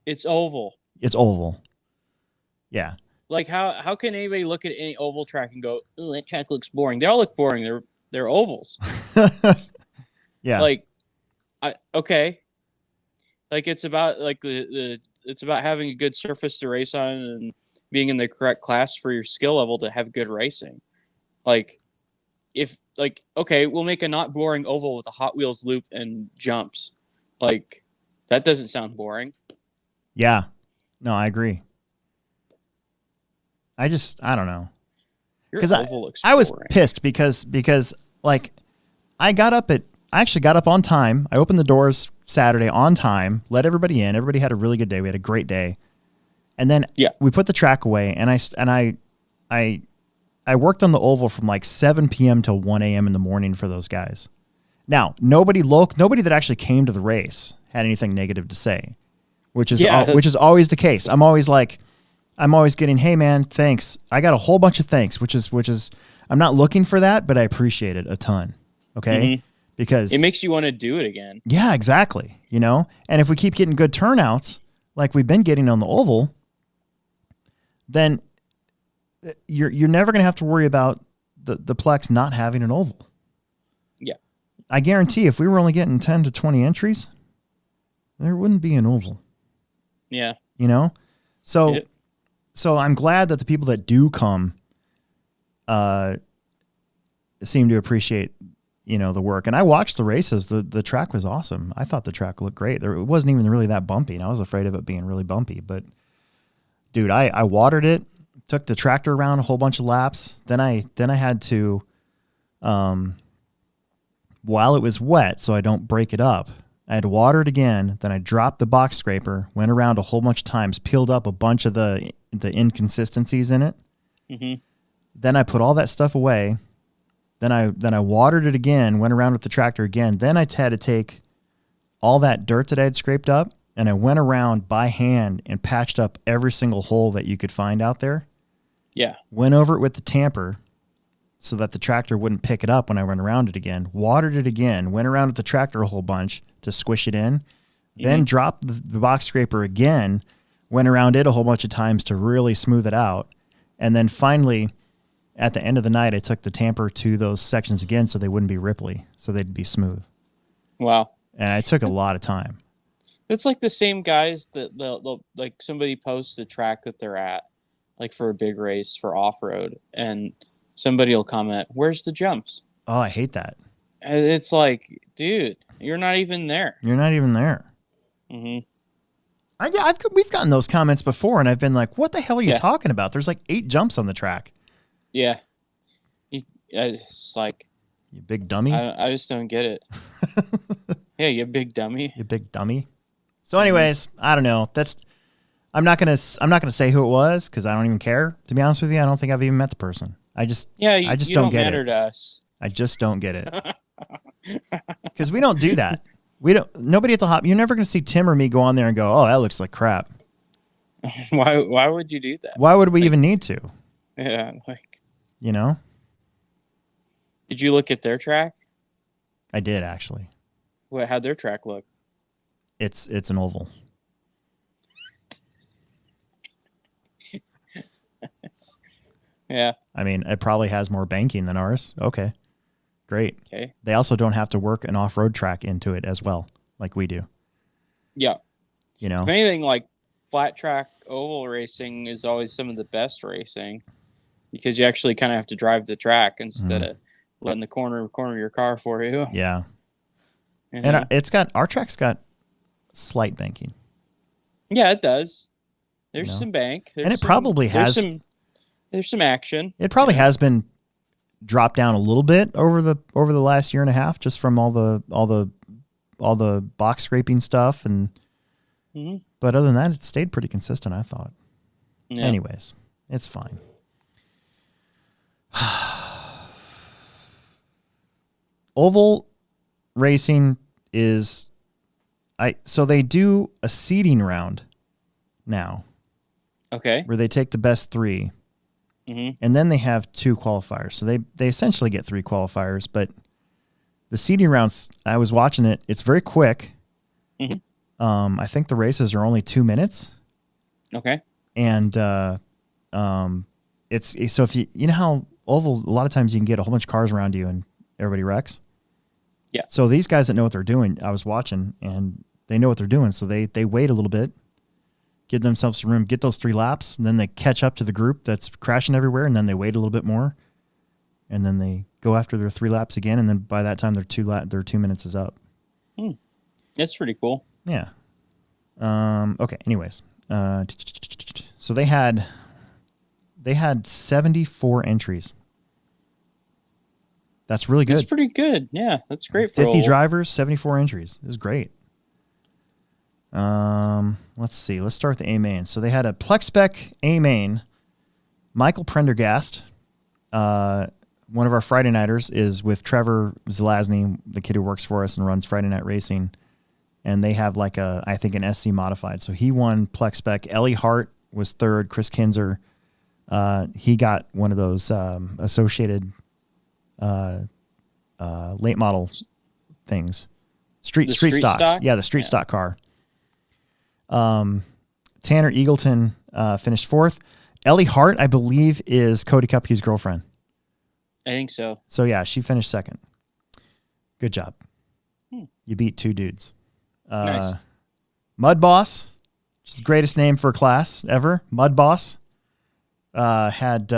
It's oval. It's oval. Yeah. Like how can anybody look at any oval track and go, "Oh, that track looks boring"? They all look boring. They're ovals. Yeah. Like, okay. Like it's about like it's about having a good surface to race on and being in the correct class for your skill level to have good racing. Like, okay, we'll make a not boring oval with a Hot Wheels loop and jumps. Like, that doesn't sound boring. Yeah. No, I agree. I don't know. Your 'Cause oval looks I was boring. pissed because like I actually got up on time. I opened the doors Saturday on time, let everybody in. Everybody had a really good day. We had a great day. And then we put the track away, and I worked on the oval from like 7 p.m. till 1 a.m. in the morning for those guys. Now, nobody that actually came to the race had anything negative to say, which is always the case. I'm always getting, "Hey man, thanks." I got a whole bunch of thanks, which is I'm not looking for that, but I appreciate it a ton. Okay? Mm-hmm. Because it makes you want to do it again. Yeah, exactly. And if we keep getting good turnouts like we've been getting on the oval, then you're never going to have to worry about the Plex not having an oval. Yeah. I guarantee if we were only getting 10 to 20 entries, there wouldn't be an oval. Yeah. So I'm glad that the people that do come seem to appreciate the work. And I watched the races. The track was awesome. I thought the track looked great. It wasn't even really that bumpy, and I was afraid of it being really bumpy. But dude, I watered it, took the tractor around a whole bunch of laps. Then I had to, while it was wet, so I don't break it up, I had to water it again. Then I dropped the box scraper, went around a whole bunch of times, peeled up a bunch of the inconsistencies in it. Mm-hmm. Then I put all that stuff away. Then I watered it again, went around with the tractor again. Then I had to take all that dirt that I had scraped up, and I went around by hand and patched up every single hole that you could find out there. Yeah. Went over it with the tamper so that the tractor wouldn't pick it up when I went around it again. Watered it again, went around with the tractor a whole bunch to squish it in. Mm-hmm. Then dropped the box scraper again, went around it a whole bunch of times to really smooth it out. And then finally, at the end of the night, I took the tamper to those sections again so they wouldn't be ripply, so they'd be smooth. Wow. And it took a lot of time. It's like the same guys that they'll like somebody posts a track that they're at, like for a big race for off-road, and somebody will comment, "Where's the jumps?" Oh, I hate that. And it's like, dude, you're not even there. You're not even there. Mm-hmm. We've gotten those comments before, and I've been like, what the hell are you talking about? There's like 8 jumps on the track. Yeah. It's like, you big dummy. I just don't get it. Yeah, you big dummy. You big dummy. So anyways, I don't know. I'm not gonna say who it was because I don't even care. To be honest with you, I don't think I've even met the person. I just don't get matter it. To us. I just don't get it. Because we don't do that. Nobody at the You're never going to see Tim or me go on there and go, "Oh, that looks like crap." Why would you do that? Why would we even need to? Yeah, Did you look at their track? I did actually. How'd their track look? It's an oval. Yeah. I mean, it probably has more banking than ours. Okay. Great. Okay. They also don't have to work an off-road track into it as well, like we do. Yeah. If anything, like flat track oval racing is always some of the best racing because you actually kind of have to drive the track instead of letting the corner your car for you. Yeah. And our track's got slight banking. Yeah, it does. There's some bank. And it probably has there's some action. It probably has been dropped down a little bit over the last year and a half, just from all the box scraping stuff and Hmm. But other than that, it stayed pretty consistent, I thought. Yeah. Anyways, it's fine. Oval racing is so they do a seeding round now Okay. where they take the best 3 Mm-hmm. and then they have 2 qualifiers. So they essentially get 3 qualifiers, but the seeding rounds, I was watching it, it's very quick. Mhm. I think the races are only 2 minutes. Okay. And it's so if you know how oval, a lot of times you can get a whole bunch of cars around you and everybody wrecks. Yeah. So these guys that know what they're doing, I was watching, and they know what they're doing. So they wait a little bit, give themselves some room, get those 3 laps, and then they catch up to the group that's crashing everywhere, and then they wait a little bit more, and then they go after their 3 laps again, and then by that time their 2 minutes is up. That's pretty cool. Yeah. Okay. Anyways, so they had 74 entries. That's really good. That's pretty good. Yeah, that's great for 50 old. drivers, 74 entries. It was great. Let's see. Let's start with the A main. So they had a Plex spec A main. Michael Prendergast, one of our Friday nighters, is with Trevor Zelazny, the kid who works for us and runs Friday Night Racing. And they have I think an SC modified. So he won Plex spec. Ellie Hart was third. Chris Kinzer, he got one of those associated late model things. Street stocks. Yeah, the street stock car. Tanner Eagleton finished 4th. Ellie Hart, I believe, is Cody Kupke's girlfriend. I think so. So yeah, she finished 2nd. Good job. You beat 2 dudes. Nice. Mud Boss, which is the greatest name for a class ever. Mud Boss had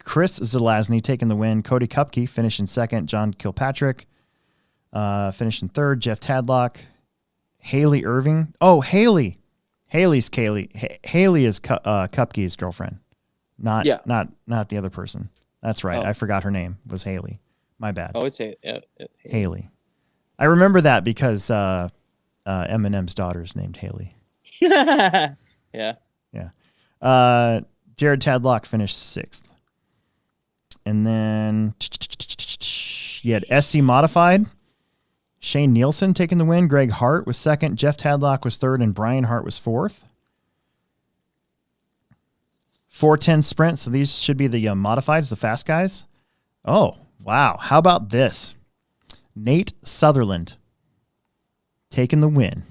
Chris Zelazny taking the win. Cody Kupke finishing 2nd. John Kilpatrick finishing 3rd. Jeff Tadlock. Haley Irving. Oh, Haley. Haley's Kaylee. Haley is Kupke's girlfriend. Not the other person. That's right. Oh. I forgot her name was Haley. My bad. Oh, it's Haley. I remember that because Eminem's daughter is named Haley. Yeah. Yeah. Jared Tadlock finished 6th. And then you had SC Modified. Shane Nielsen taking the win. Greg Hart was 2nd. Jeff Tadlock was 3rd. And Brian Hart was 4th. 410 sprint. So these should be the modifieds, the fast guys. Oh, wow. How about this? Nate Sutherland taking the win.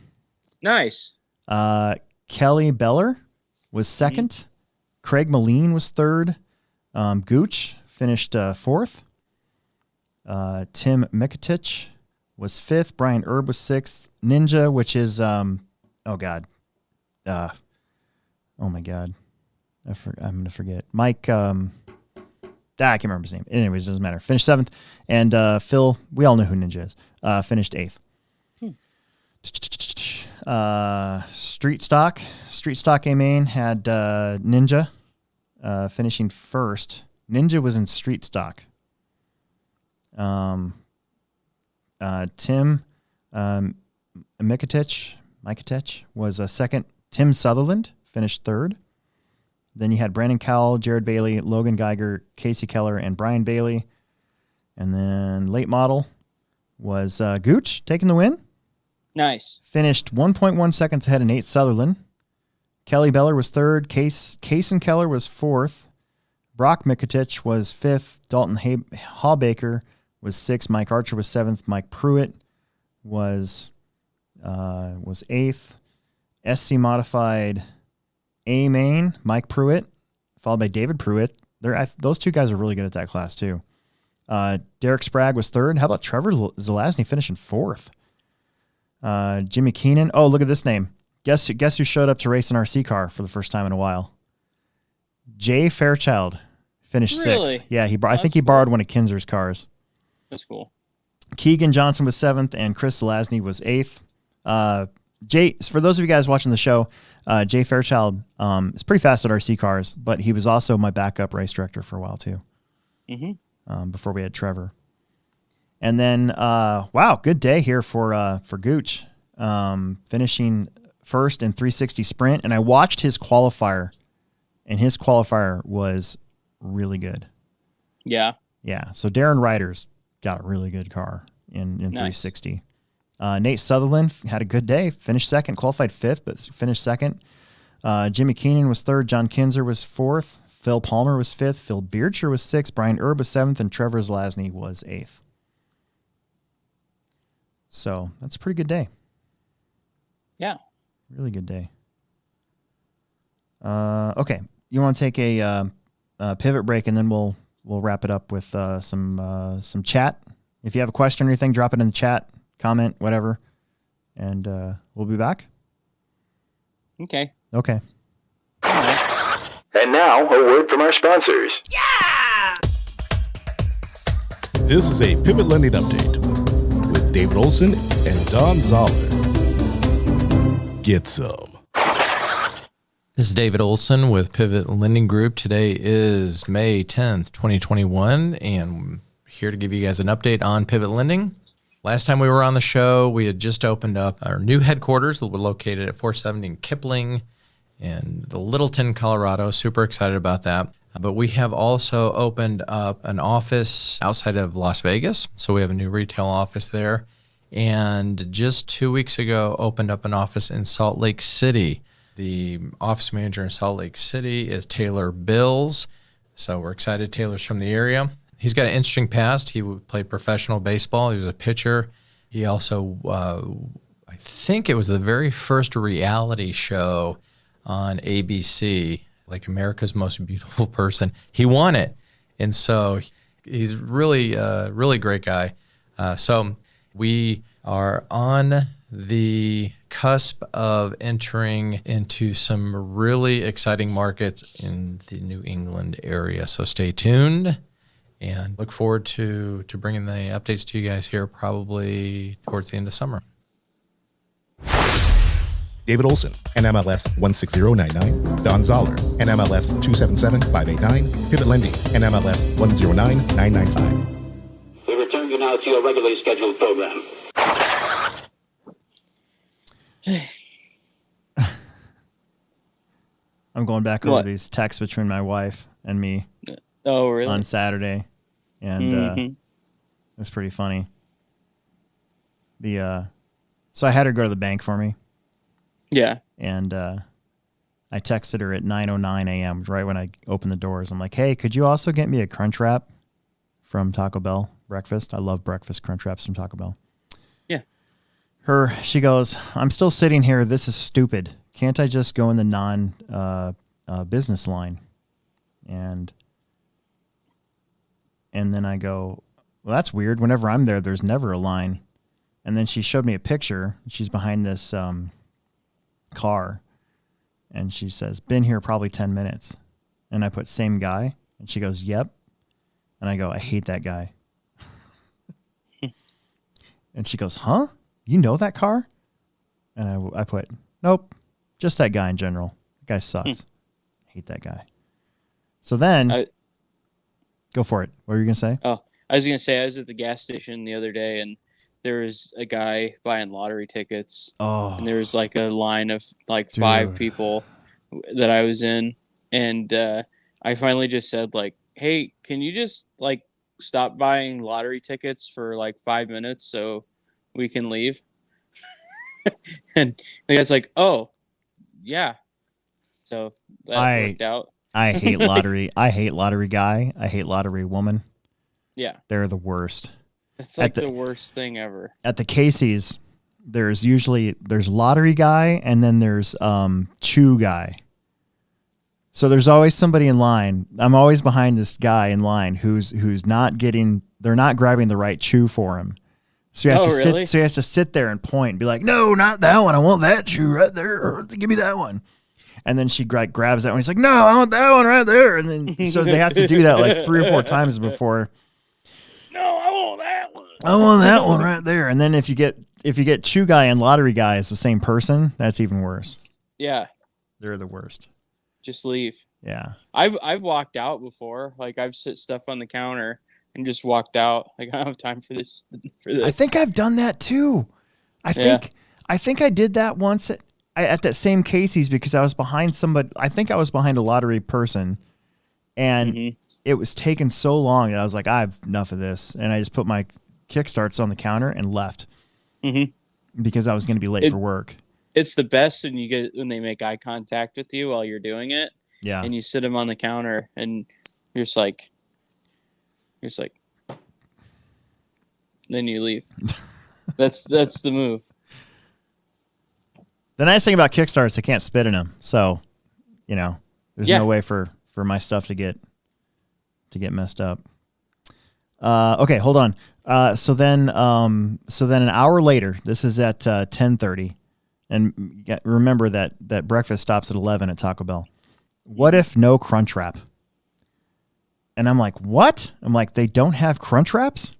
Nice. Kelly Beller was 2nd. Craig Moline was 3rd. Gooch finished 4th. Tim Mikatich was 5th. Brian Erb was 6th. Ninja, which is oh my god, I'm gonna forget. Mike, I can't remember his name. Anyways, it doesn't matter. Finished 7th. And Phil, we all know who Ninja is. Finished 8th. Street Stock A main had Ninja finishing 1st. Ninja was in Street Stock. Tim Mikatich was 2nd. Tim Sutherland finished 3rd. Then you had Brandon Cowell, Jared Bailey, Logan Geiger, Casey Keller, and Brian Bailey. And then late model was Gooch taking the win. Nice. Finished 1.1 seconds ahead of Nate Sutherland. Kelly Beller was 3rd. Case and Keller was 4th. Brock Mikatich was 5th. Dalton Hawbaker was 6th. Mike Archer was 7th. Mike Pruitt was 8th. SC Modified A main, Mike Pruitt, followed by David Pruitt. Those 2 guys are really good at that class too. Derek Sprague was 3rd. How about Trevor Zelazny finishing 4th? Jimmy Keenan. Oh, look at this name. Guess who showed up to race an RC car for the first time in a while? Jay Fairchild finished 6th. Really? Yeah, I think he borrowed one of Kinzer's cars. That's cool. Keegan Johnson was 7th, and Chris Zelazny was 8th. Jay, for those of you guys watching the show, Jay Fairchild is pretty fast at RC cars, but he was also my backup race director for a while too. Before we had Trevor. And then, wow, good day here for Gooch, finishing first in 360 sprint, and I watched his qualifier, and his qualifier was really good. Yeah. Yeah. So Darren Ryder's got a really good car in Nice. 360. Nate Sutherland had a good day, finished second, qualified fifth, but finished second. Jimmy Keenan was third. John Kinzer was fourth. Phil Palmer was fifth. Phil Beardsher was sixth. Brian Erb was seventh, and Trevor Zlasny was eighth. So that's a pretty good day. Yeah. Really good day. Okay, you want to take a pivot break, and then we'll wrap it up with some chat. If you have a question or anything, drop it in the chat, comment, whatever, and we'll be back. Okay. Okay. All right. And now, a word from our sponsors. This is a Pivot Lending Update with David Olson and Don Zoller. Get some. This is David Olson with Pivot Lending Group. Today is May 10th, 2021, and I'm here to give you guys an update on Pivot Lending. Last time we were on the show, we had just opened up our new headquarters that we're located at 470 in Kipling in the Littleton, Colorado. Super excited about that. But we have also opened up an office outside of Las Vegas. So we have a new retail office there. And just 2 weeks ago, opened up an office in Salt Lake City. The office manager in Salt Lake City is Taylor Bills. So we're excited. Taylor's from the area. He's got an interesting past. He played professional baseball. He was a pitcher. He also, I think it was the very first reality show on ABC, like America's Most Beautiful Person. He won it. And so he's really, really great guy. So we are on the cusp of entering into some really exciting markets in the New England area. So stay tuned and look forward to bringing the updates to you guys here probably towards the end of summer. David Olson, NMLS 16099. Don Zoller, NMLS 277589. Pivot Lending, NMLS 109995. We return you now to your regularly scheduled program. I'm going back over What? these texts between my wife and me Oh, really? on Saturday, and it's pretty funny. So I had her go to the bank for me, Yeah. and I texted her at 9:09 a.m. right when I opened the doors. I'm like, "Hey, could you also get me a Crunch Wrap from Taco Bell breakfast? I love breakfast Crunch Wraps from Taco Bell." Yeah. She goes, "I'm still sitting here. This is stupid. Can't I just go in the non-business line?" And then I go, "Well, that's weird. Whenever I'm there, there's never a line." And then she showed me a picture. She's behind this car, and she says, "Been here probably 10 minutes." And I put, "Same guy?" And she goes, "Yep." And I go, "I hate that guy." And she goes, "Huh? You know that car?" And I put, "Nope, just that guy in general. That guy sucks. Hate that guy." So then, go for it. What were you going to say? Oh, I was going to say, I was at the gas station the other day, and there was a guy buying lottery tickets. Oh, And there was like a line of like 5 Dude. people that I was in. And I finally just said, like, "Hey, can you just like stop buying lottery tickets for like 5 minutes so we can leave?" And the guy's like, "Oh, yeah." So that worked out. I hate lottery. I hate lottery guy. I hate lottery woman. Yeah. They're the worst. It's like the worst thing ever. At the Casey's, there's lottery guy, and then there's chew guy. So there's always somebody in line. I'm always behind this guy in line who's not getting. They're not grabbing the right chew for him. So he has to really? sit. So he has to sit there and point and be like, "No, not that one. I want that chew right there. Give me that one." And then she grabs that one. He's like, "No, I want that one right there." And then so they have to do that like 3 or 4 times before. No, I want that one. I want that one right there. And then if you get chew guy and lottery guy as the same person, that's even worse. Yeah. They're the worst. Just leave. Yeah. I've walked out before. Like I've set stuff on the counter and just walked out. Like I don't have time for this. I think I've done that too. I think I did that once at that same Casey's because I was behind somebody. I think I was behind a lottery person, and it was taking so long that I was like, I have enough of this, and I just put my Kickstarts on the counter and left because I was going to be late for work. It's the best when they make eye contact with you while you're doing it. Yeah, and you sit them on the counter, and you're just like, then you leave. That's the move. The nice thing about Kickstarts, I can't spit in them, so there's no way for my stuff to get messed up. Okay, hold on. So then an hour later, this is at 10:30, and remember that breakfast stops at 11 at Taco Bell. What if no Crunch Wrap? And I'm like, what? I'm like, they don't have Crunch Wraps?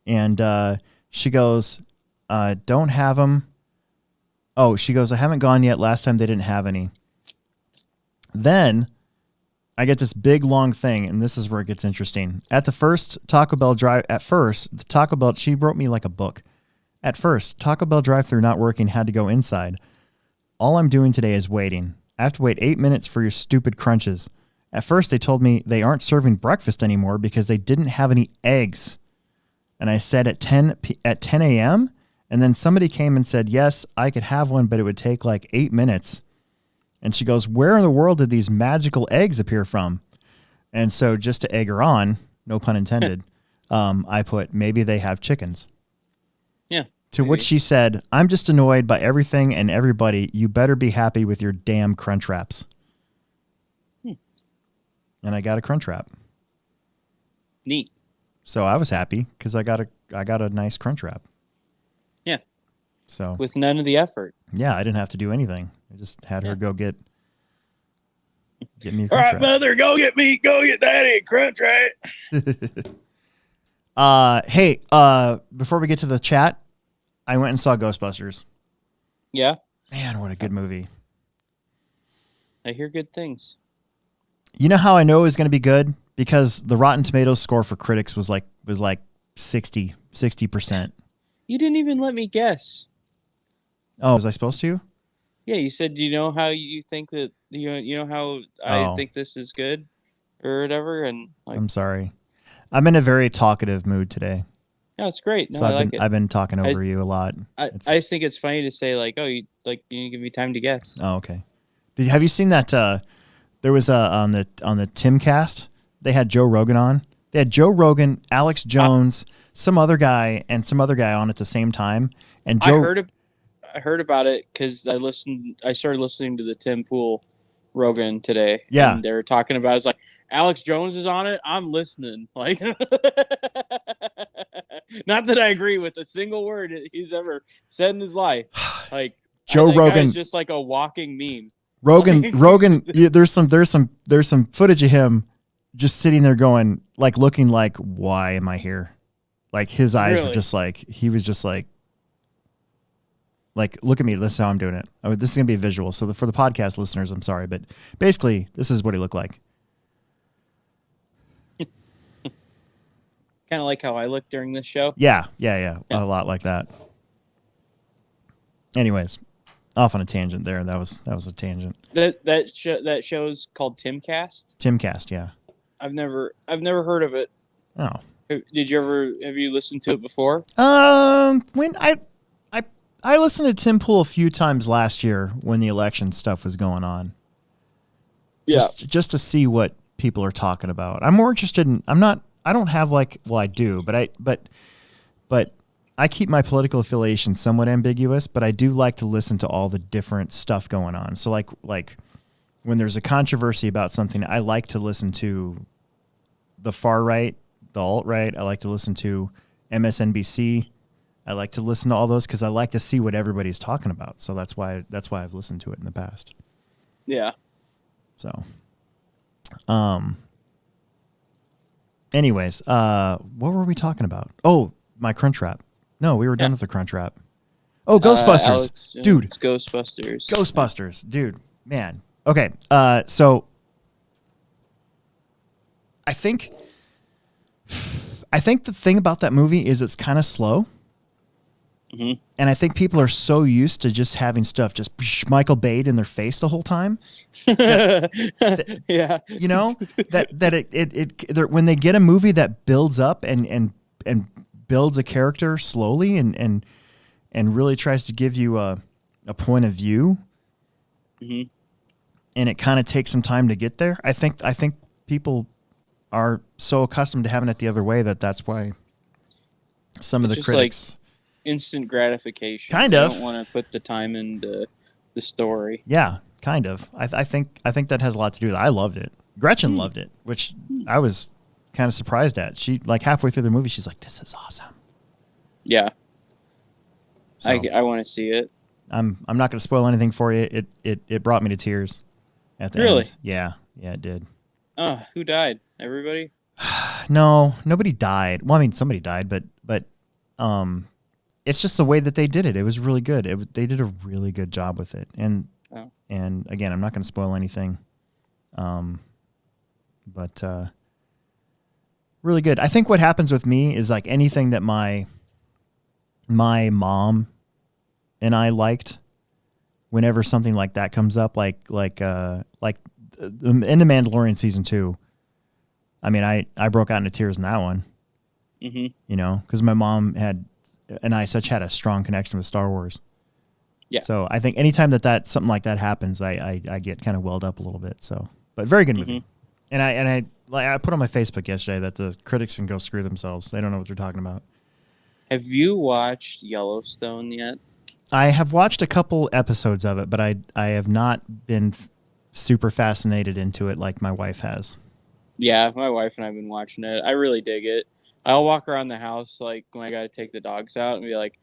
And she goes, don't have them. Oh, she goes, I haven't gone yet. Last time they didn't have any. Then I get this big long thing, and this is where it gets interesting. At the first Taco Bell she wrote me like a book. At first, Taco Bell drive-thru not working, had to go inside. All I'm doing today is waiting. I have to wait 8 minutes for your stupid crunches. At first, they told me they aren't serving breakfast anymore because they didn't have any eggs. And I said at 10 a.m., and then somebody came and said, yes, I could have one, but it would take like 8 minutes. And she goes, where in the world did these magical eggs appear from? And so just to egg her on, no pun intended, I put, maybe they have chickens. Yeah. To which she said, I'm just annoyed by everything and everybody. You better be happy with your damn Crunch Wraps. And I got a Crunch Wrap. Neat. So I was happy because I got a nice Crunch Wrap. Yeah. So with none of the effort. Yeah, I didn't have to do anything. I just had her go get me a Crunch All right, Wrap. mother, go get daddy a Crunch Wrap. Hey, before we get to the chat, I went and saw Ghostbusters. Yeah. Man, what a good movie. I hear good things. You know how I know it was going to be good? Because the Rotten Tomatoes score for critics was like 60%. You didn't even let me guess. Oh, was I supposed to? Yeah, you said, do you know how you think that you know how I think this is good or whatever, and like, I'm sorry. I'm in a very talkative mood today. No, it's great. No, So I like it. I've been talking over you a lot. I just think it's funny to say like, oh, you give me time to guess. Oh, okay. Have you seen that? There was on the Timcast. They had Joe Rogan on. They had Joe Rogan, Alex Jones, some other guy, and some other guy on at the same time. And Joe, I heard about it because I started listening to the Tim Pool Rogan today. Yeah, and they were talking about it's like Alex Jones is on it. I'm listening. Like, not that I agree with a single word he's ever said in his life. Like Joe Rogan is just like a walking meme. Rogan. Yeah, there's some footage of him just sitting there going, like, looking like, why am I here? Like his eyes were just like, he was just like, look at me. This is how I'm doing it. I mean, this is going to be a visual. So for the podcast listeners, I'm sorry, but basically this is what he looked like. Kind of like how I look during this show. Yeah. A lot like that. Anyways, off on a tangent there. That was a tangent. That show's called Timcast. Timcast, yeah. I've never heard of it. Oh. Have you listened to it before? When I listened to Tim Pool a few times last year when the election stuff was going on. Yeah. Just to see what people are talking about. I'm more interested in, I don't have I do, but I keep my political affiliation somewhat ambiguous, but I do like to listen to all the different stuff going on. So like when there's a controversy about something, I like to listen to the far right, the alt-right. I like to listen to MSNBC. I like to listen to all those because I like to see what everybody's talking about. So that's why I've listened to it in the past. Yeah. So, anyways, what were we talking about? Oh, my Crunch Wrap. No, we were done with the Crunch Wrap. Oh, Ghostbusters. Alex, Dude. It's Ghostbusters. Ghostbusters. Dude, man. Okay. So I think the thing about that movie is it's kind of slow. And I think people are so used to just having stuff just Michael Bay'd in their face the whole time. Yeah. You know, when they get a movie that builds up and builds a character slowly and really tries to give you a point of view, and it kind of takes some time to get there. I think people are so accustomed to having it the other way that's why some of the critics like instant gratification. Kind I of don't want to put the time into the story. Yeah, kind of. I think that has a lot to do with it. I loved it. Gretchen loved it, which I was kind of surprised at. She like halfway through the movie, she's like, "This is awesome." Yeah. So, I want to see it. I'm not going to spoil anything for you. It brought me to tears at the Really? end. Yeah, it did. Oh, who died? Everybody? No, nobody died. Well, I mean, somebody died, but it's just the way that they did it. It was really good. They did a really good job with it. And again, I'm not going to spoil anything. But really good. I think what happens with me is like anything that my mom and I liked, whenever something like that comes up, like in The Mandalorian season 2. I mean, I broke out into tears in that one. You know, because my mom and I had a strong connection with Star Wars. Yeah. So I think anytime that something like that happens, I get kind of welled up a little bit. So, but very good movie. And I put on my Facebook yesterday that the critics can go screw themselves. They don't know what they're talking about. Have you watched Yellowstone yet? I have watched a couple episodes of it, but I have not been super fascinated into it like my wife has. Yeah, my wife and I have been watching it. I really dig it. I'll walk around the house like when I got to take the dogs out and be like,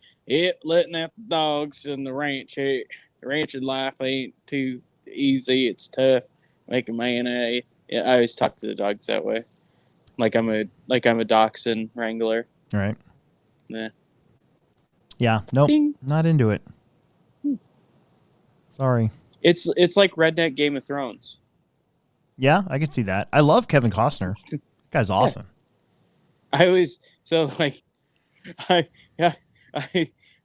letting out the dogs in the ranch. The ranching life ain't too easy. It's tough. Making man. I always talk to the dogs that way. Like I'm a dachshund wrangler. All right. Yeah. Yeah. Nope. Ding. Not into it. Sorry. It's like redneck Game of Thrones. Yeah, I can see that. I love Kevin Costner. That guy's awesome. I always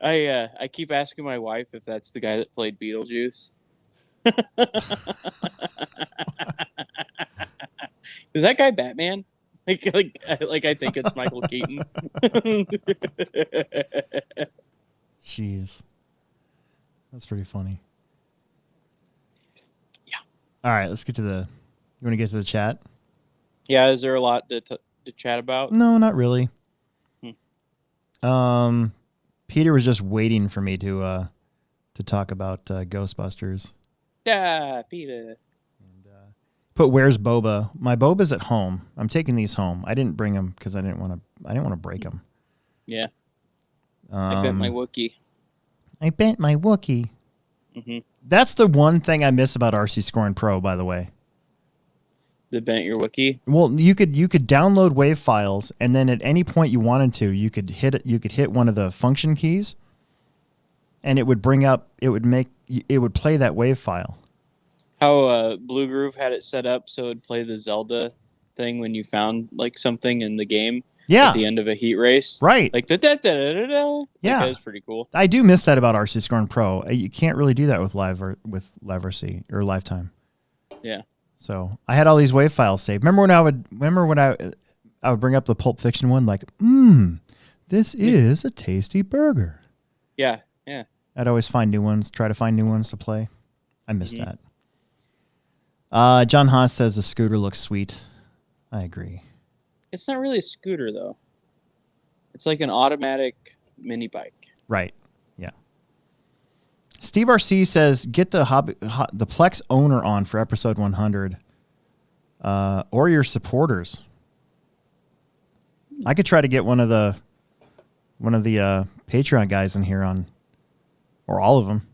I keep asking my wife if that's the guy that played Beetlejuice. Is that guy Batman? Like I think it's Michael Keaton. Jeez. That's pretty funny. Yeah. All right, let's get to the... You want to get to the chat? Yeah, is there a lot to chat about? No, not really. Peter was just waiting for me to talk about Ghostbusters. Yeah, Peter. Put where's Boba? My Boba's at home. I'm taking these home. I didn't bring them because I didn't want to break them. Yeah. I bent my Wookiee. I bent my Wookiee. That's the one thing I miss about RC Scoring Pro, by the way. The bent your Wookiee? Well, you could download WAV files, and then at any point you wanted to, you could hit one of the function keys, and it would play that WAV file. How Blue Groove had it set up so it'd play the Zelda thing when you found like something in the game. Yeah. At the end of a heat race. Right. Like da-da-da-da-da-da. Yeah. That was pretty cool. I do miss that about RC Scoring Pro. You can't really do that with Live RC or Lifetime. Yeah. So I had all these WAV files saved. Remember when I would bring up the Pulp Fiction one, like, this is a tasty burger. Yeah, yeah. I'd always try to find new ones to play. I missed that. John Haas says the scooter looks sweet. I agree. It's not really a scooter though. It's like an automatic mini bike. Right. Yeah. Steve RC says get the Plex owner on for episode 100, or your supporters. I could try to get one of the Patreon guys in here on, or all of them.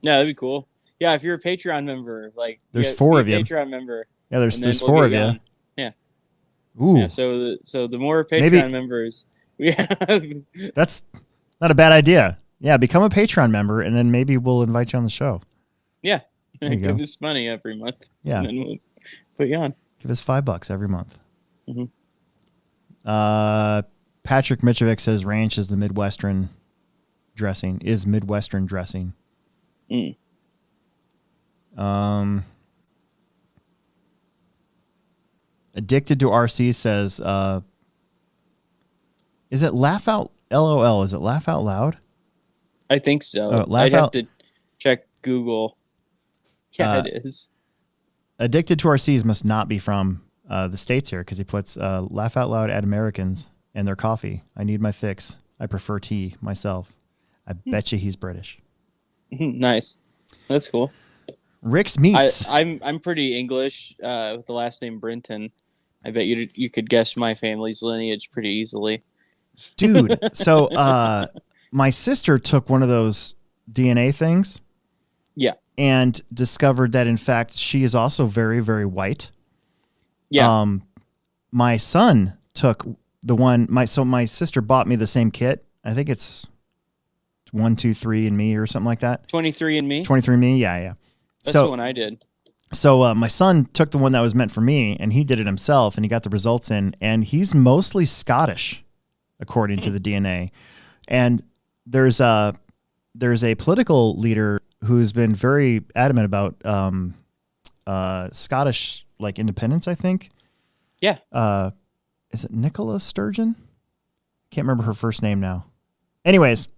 Yeah, that'd be cool. Yeah, if you're a Patreon member, like there's 4 of you. Patreon member. Yeah, there's 4 of you. Yeah. Ooh. Yeah, so the more Patreon members, yeah. That's not a bad idea. Yeah, become a Patreon member, and then maybe we'll invite you on the show. Yeah, give us money every month. Yeah, and then we'll put you on. Give us $5 every month. Patrick Mitrovic says ranch is the Midwestern dressing is Midwestern dressing. Mm. Addicted to RC says, is it laugh out LOL? Is it laugh out loud? I think so. Laugh I'd have out- to check Google. Yeah, it is. Addicted to RCs must not be from the States here, because he puts laugh out loud at Americans and their coffee. I need my fix. I prefer tea myself. I bet you he's British. Nice. That's cool. Rick's Meats. I'm pretty English with the last name Brinton. I bet you could guess my family's lineage pretty easily. Dude, so my sister took one of those DNA things. Yeah. And discovered that, in fact, she is also very, very white. Yeah. My son took the one. My sister bought me the same kit. I think it's 123andMe or something like that. 23andMe? 23andMe, yeah. That's the one I did. So my son took the one that was meant for me, and he did it himself, and he got the results in, and he's mostly Scottish, according to the DNA. And there's a political leader who's been very adamant about Scottish independence, I think. Yeah. Is it Nicola Sturgeon? Can't remember her first name now. Anyways,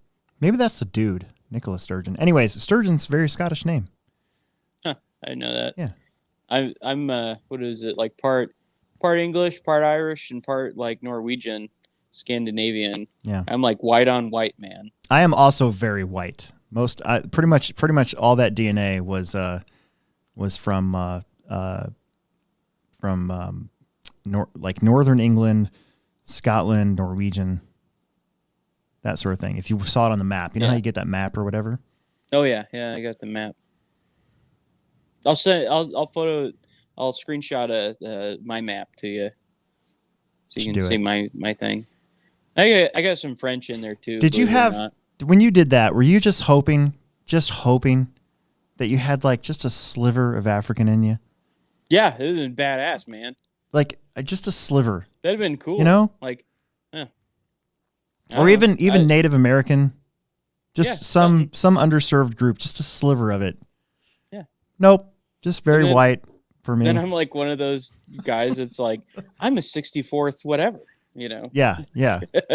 maybe that's the dude, Nicola Sturgeon. Anyways, Sturgeon's a very Scottish name. Huh. I didn't know that. Yeah. I'm what is it, like part English, part Irish, and part Norwegian, Scandinavian. Yeah. I'm like white on white, man. I am also very white. Pretty much all that DNA was from Northern England, Scotland, Norwegian, that sort of thing. If you saw it on the map, you know how you get that map or whatever. Oh yeah, I got the map. I'll screenshot my map to you, so you can see my thing. I got some French in there too. Did you have, when you did that, were you just hoping that you had just a sliver of African in you? Yeah, it would have been badass, man. Just a sliver. That'd have been cool. You know? Or even Native American. Just some underserved group, just a sliver of it. Yeah. Nope. Just very white for me. Then I'm like one of those guys that's like, I'm a 64th whatever, you know? Yeah.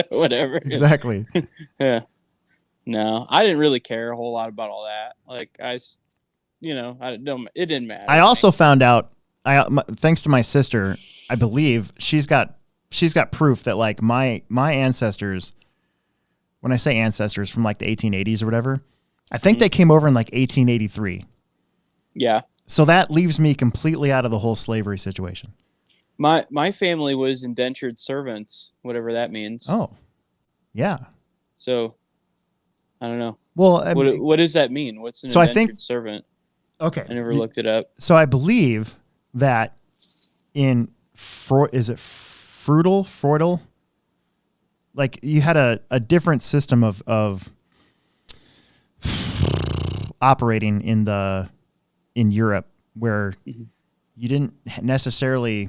Whatever. Exactly. Yeah. No, I didn't really care a whole lot about all that. It didn't matter. I also found out, thanks to my sister, I believe she's got proof that my ancestors, when I say ancestors from the 1880s or whatever, I think they came over in 1883. Yeah. So that leaves me completely out of the whole slavery situation. My family was indentured servants, whatever that means. Oh, yeah. So, I don't know. Well, what does that mean? What's an indentured servant? Okay. I never looked it up. So I believe that in Freudal, you had a different system of operating in Europe where you didn't necessarily,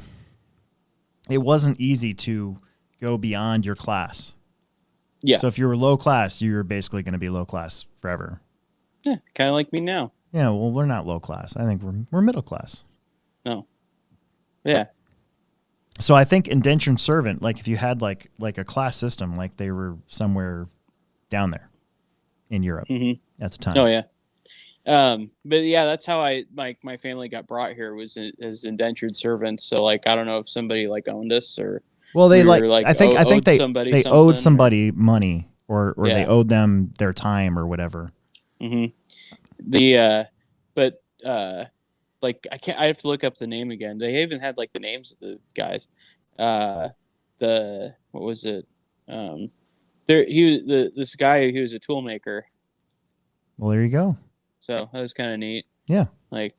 it wasn't easy to go beyond your class. Yeah. So if you were low class, you were basically going to be low class forever. Yeah, kind of like me now. Yeah, well, we're not low class. I think we're middle class. No. Yeah. So I think indentured servant, if you had a class system, they were somewhere down there in Europe at the time. Oh yeah. But yeah, that's how my family got brought here, was as indentured servants. So I don't know if somebody owned us or. Well, they I think they owed somebody or, money or they owed them their time or whatever. Mm-hmm. I have to look up the name again. They even had the names of the guys. What was it? This guy, he was a tool maker. Well, there you go. So that was kind of neat. Yeah. I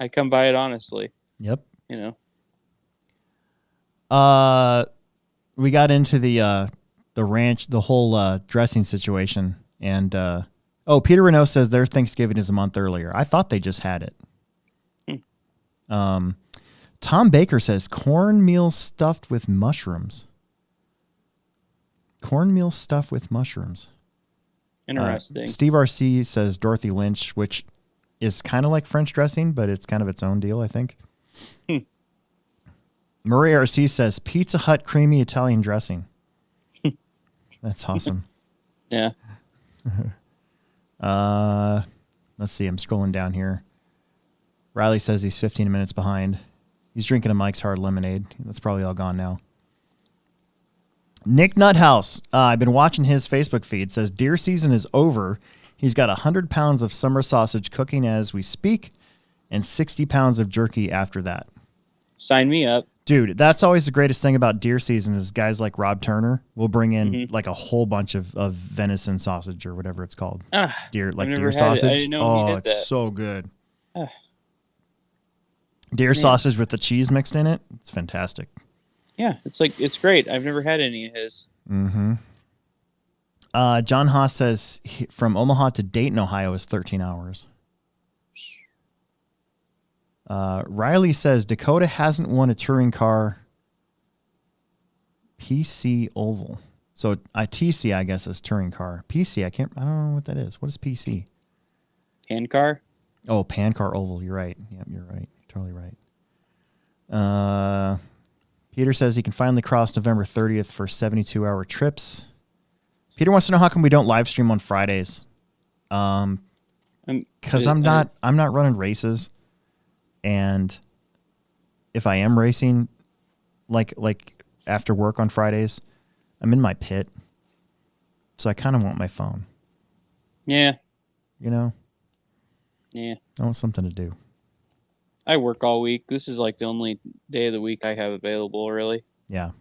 come by it honestly. Yep. You know. We got into the ranch, the whole dressing situation, and Peter Renault says their Thanksgiving is a month earlier. I thought they just had it. Tom Baker says cornmeal stuffed with mushrooms. Cornmeal stuffed with mushrooms. Interesting. Steve RC says Dorothy Lynch, which is kind of like French dressing, but it's kind of its own deal, I think. Marie RC says Pizza Hut creamy Italian dressing. That's awesome. Yeah. Let's see. I'm scrolling down here. Riley says he's 15 minutes behind. He's drinking a Mike's Hard Lemonade. That's probably all gone now. Nick Nuthouse, I've been watching his Facebook feed, says deer season is over. He's got 100 pounds of summer sausage cooking as we speak and 60 pounds of jerky after that. Sign me up. Dude, that's always the greatest thing about deer season is guys like Rob Turner will bring in like a whole bunch of venison sausage or whatever it's called. Deer sausage. I didn't know he did it's that. so good. Deer sausage with the cheese mixed in it. It's fantastic. Yeah, it's great. I've never had any of his. Mm-hmm. John Haas says from Omaha to Dayton, Ohio is 13 hours. Riley says Dakota hasn't won a touring car PC Oval. So TC, I guess, is touring car. PC, I don't know what that is. What is PC? Pan car? Oh, Pan Car Oval. You're right. Yep, you're right. You're totally right. Peter says he can finally cross November 30th for 72-hour trips. Peter wants to know how come we don't live stream on Fridays. Because I'm not running races, and if I am racing, like after work on Fridays, I'm in my pit, so I kind of want my phone. Yeah. You know. Yeah. I want something to do. I work all week. This is like the only day of the week I have available, really. Yeah.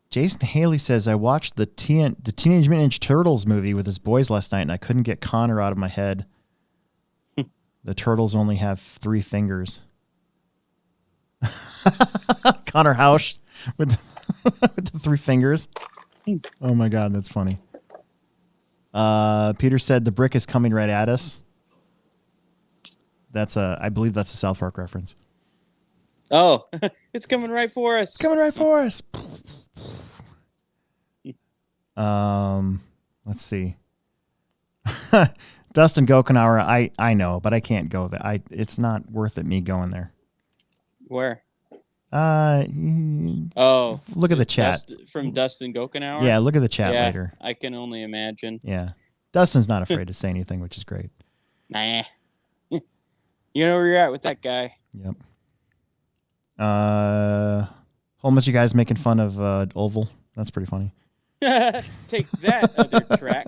Jason Haley says, I watched the Teenage Mutant Ninja Turtles movie with his boys last night, and I couldn't get Connor out of my head. The turtles only have 3 fingers. Connor Hausch with the 3 fingers. Oh, my God, that's funny. Peter said, the brick is coming right at us. I believe that's a South Park reference. Oh, it's coming right for us. Coming right for us. Let's see. Dustin Gokenauer, I know, but I can't go there. It's not worth it me going there. Where? Oh, look at the chat from Dustin Gokenauer. Yeah, look at the chat later. I can only imagine. Yeah, Dustin's not afraid to say anything, which is great. Nah, you know where you're at with that guy. Yep. Whole bunch of guys making fun of Oval. That's pretty funny. Take that, other track.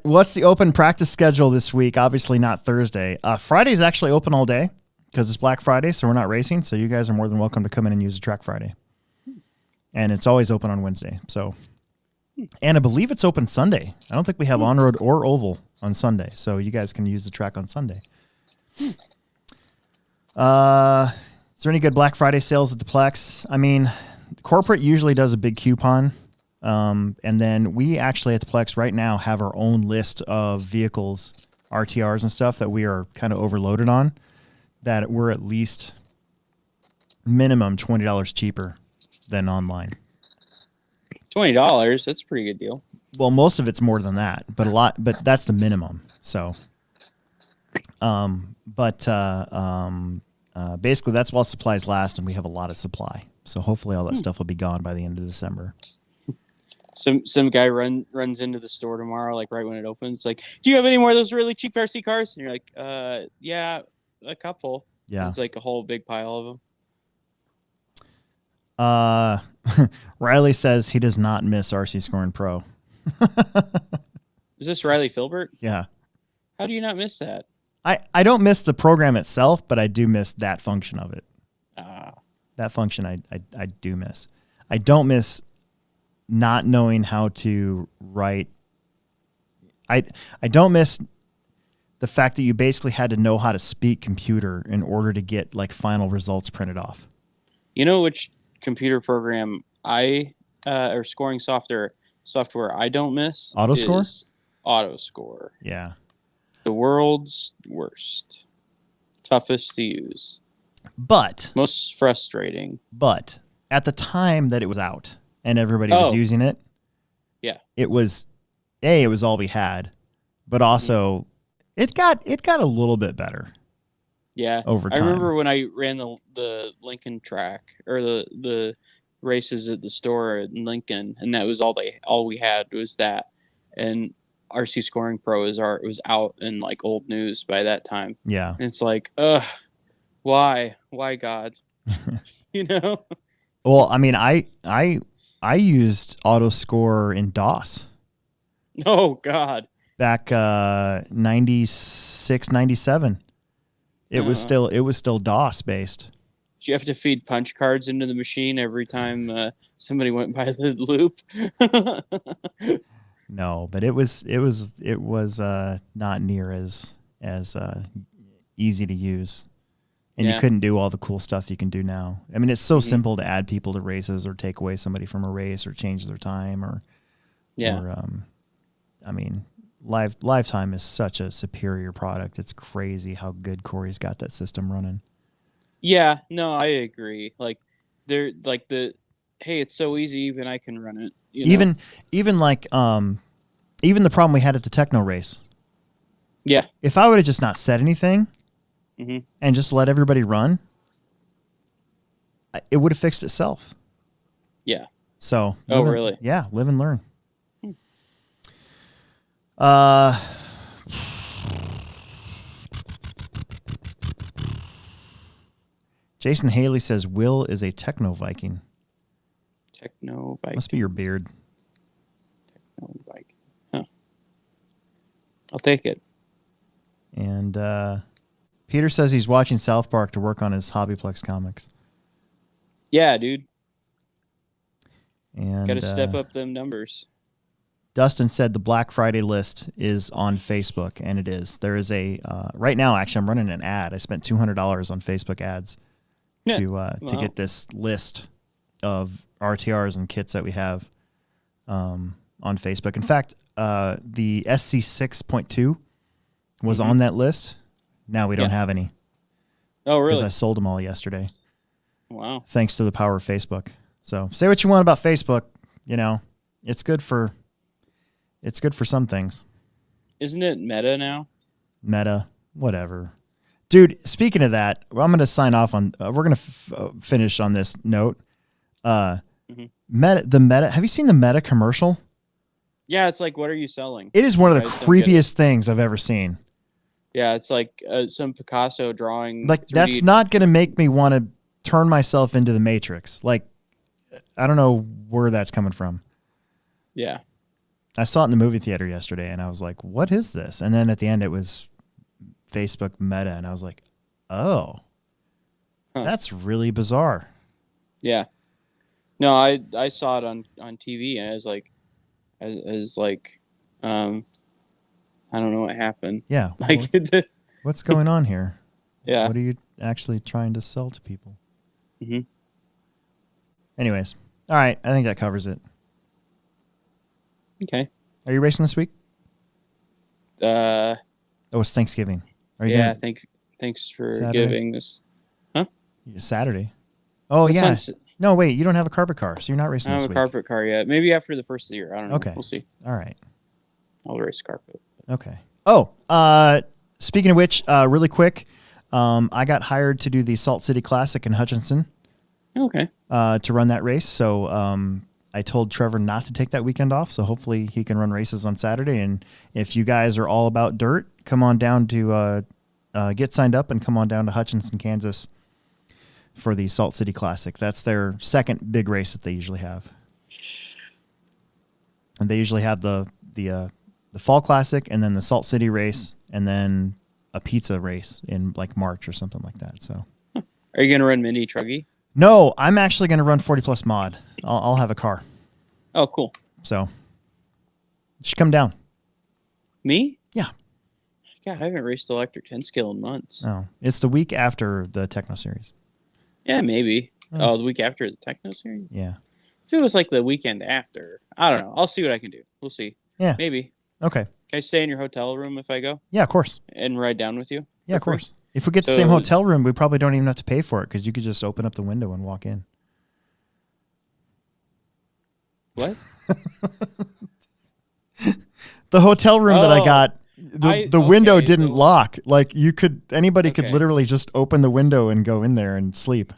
What's the open practice schedule this week? Obviously not Thursday. Friday's actually open all day because it's Black Friday, so we're not racing. So you guys are more than welcome to come in and use the track Friday. And it's always open on Wednesday. So, and I believe it's open Sunday. I don't think we have on-road or oval on Sunday, so you guys can use the track on Sunday. Is there any good Black Friday sales at the Plex? I mean, corporate usually does a big coupon. And then we actually at the Plex right now have our own list of vehicles, RTRs and stuff that we are kind of overloaded on, that we're at least minimum $20 cheaper than online. $20, that's a pretty good deal. Well, most of it's more than that, but that's the minimum. So, basically that's while supplies last, and we have a lot of supply. So hopefully all that stuff will be gone by the end of December. Some guy runs into the store tomorrow, like right when it opens, like, do you have any more of those really cheap RC cars? And you're like, yeah, a couple. Yeah. It's like a whole big pile of them. Riley says he does not miss RC Scoring Pro. Is this Riley Filbert? Yeah. How do you not miss that? I don't miss the program itself, but I do miss that function of it. That function I do miss. I don't miss not knowing how to write. I don't miss the fact that you basically had to know how to speak computer in order to get like final results printed off. You know which computer program or scoring software I don't miss? Autoscore? Autoscore. Yeah. The world's worst. Toughest to use. But most frustrating. But at the time that it was out and everybody was using it. Yeah. It was all we had, but also it got a little bit better. Yeah. Over time. I remember when I ran the Lincoln track or the races at the store in Lincoln, and that was all we had was that. And RC Scoring Pro was out in like old news by that time. Yeah. And it's like, why God? You know? Well, I mean, I used auto score in DOS. Oh God. Back 96, 97. It was still DOS based. Did you have to feed punch cards into the machine every time somebody went by the loop? No, but it was not near as easy to use, and you couldn't do all the cool stuff you can do now. I mean, it's so simple to add people to races or take away somebody from a race or change their time or I mean, Lifetime is such a superior product. It's crazy how good Corey's got that system running. Yeah, no, I agree. Like they're like hey, it's so easy, even I can run it. Even the problem we had at the Techno race. Yeah. If I would have just not said anything and just let everybody run, it would have fixed itself. Yeah. So. Really? Yeah, live and learn. Jason Haley says Will is a Techno Viking. Techno Viking. Must be your beard. Techno Viking. Huh. I'll take it. And Peter says he's watching South Park to work on his HobbyPlex comics. Yeah, dude. And got to step up them numbers. Dustin said the Black Friday list is on Facebook, and it is. There is a right now. Actually, I'm running an ad. I spent $200 on Facebook ads to get this list of RTRs and kits that we have on Facebook. In fact, the SC 6.2 was on that list. Now we don't have any. Oh, really? Because I sold them all yesterday. Wow. Thanks to the power of Facebook. So say what you want about Facebook. You know, it's good for some things. Isn't it Meta now? Meta, whatever. Dude, speaking of that, I'm going to sign off on. We're going to finish on this note. Meta. Have you seen the Meta commercial? Yeah, it's like, what are you selling? It is one of the creepiest things I've ever seen. Yeah, it's like some Picasso drawing. Like 3D. That's not going to make me want to turn myself into the Matrix. Like, I don't know where that's coming from. Yeah. I saw it in the movie theater yesterday, and I was like, what is this? And then at the end, it was Facebook Meta, and I was like, oh, that's really bizarre. Yeah. No, I saw it on TV, and I was like, I don't know what happened. Yeah. Like, what's going on here? Yeah. What are you actually trying to sell to people? Anyways. All right. I think that covers it. Okay. Are you racing this week? Oh, it's Thanksgiving. Are you yeah. Thanks for Saturday? giving this. Huh? Saturday. Oh, yeah. No, wait. You don't have a carpet car, so you're not racing I this don't week. have a carpet car yet. Maybe after the first of the year. I don't know. Okay. We'll see. All right. I'll race carpet. Okay. Oh, speaking of which, really quick, I got hired to do the Salt City Classic in Hutchinson. Okay. To run that race. So I told Trevor not to take that weekend off. So hopefully he can run races on Saturday. And if you guys are all about dirt, come on down to get signed up and come on down to Hutchinson, Kansas for the Salt City Classic. That's their second big race that they usually have. And they usually have the Fall Classic and then the Salt City race and then a pizza race in like March or something like that. So, Are you going to run Mini Truggy? No, I'm actually going to run 40 Plus Mod. I'll have a car. Oh, cool. So, you should come down. Me? Yeah. God, I haven't raced electric 10 scale in months. Oh, it's the week after the Techno Series. Yeah, maybe. Oh, the week after the Techno Series? Yeah. If it was like the weekend after, I don't know. I'll see what I can do. We'll see. Yeah. Maybe. Okay. Can I stay in your hotel room if I go? Yeah, of course. And ride down with you? Yeah, of course. If we get the same hotel room, we probably don't even have to pay for it because you could just open up the window and walk in. What? The hotel room that I Oh, got, the window okay, didn't lock. Like anybody could Okay. literally just open the window and go in there and sleep.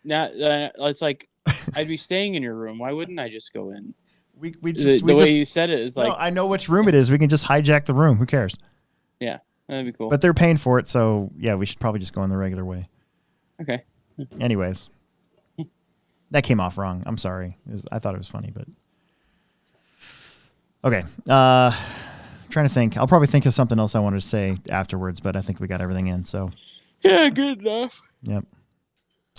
Now it's like I'd be staying in your room. Why wouldn't I just go in? We The just way you said it is no, like, I know which room it is. We can just hijack the room. Who cares? yeah, that'd be cool. But they're paying for it, so yeah, we should probably just go in the regular way. Okay. Anyways, that came off wrong. I'm sorry. I thought it was funny, but okay. Trying to think. I'll probably think of something else I wanted to say afterwards, but I think we got everything in. So Yeah, good enough. yep.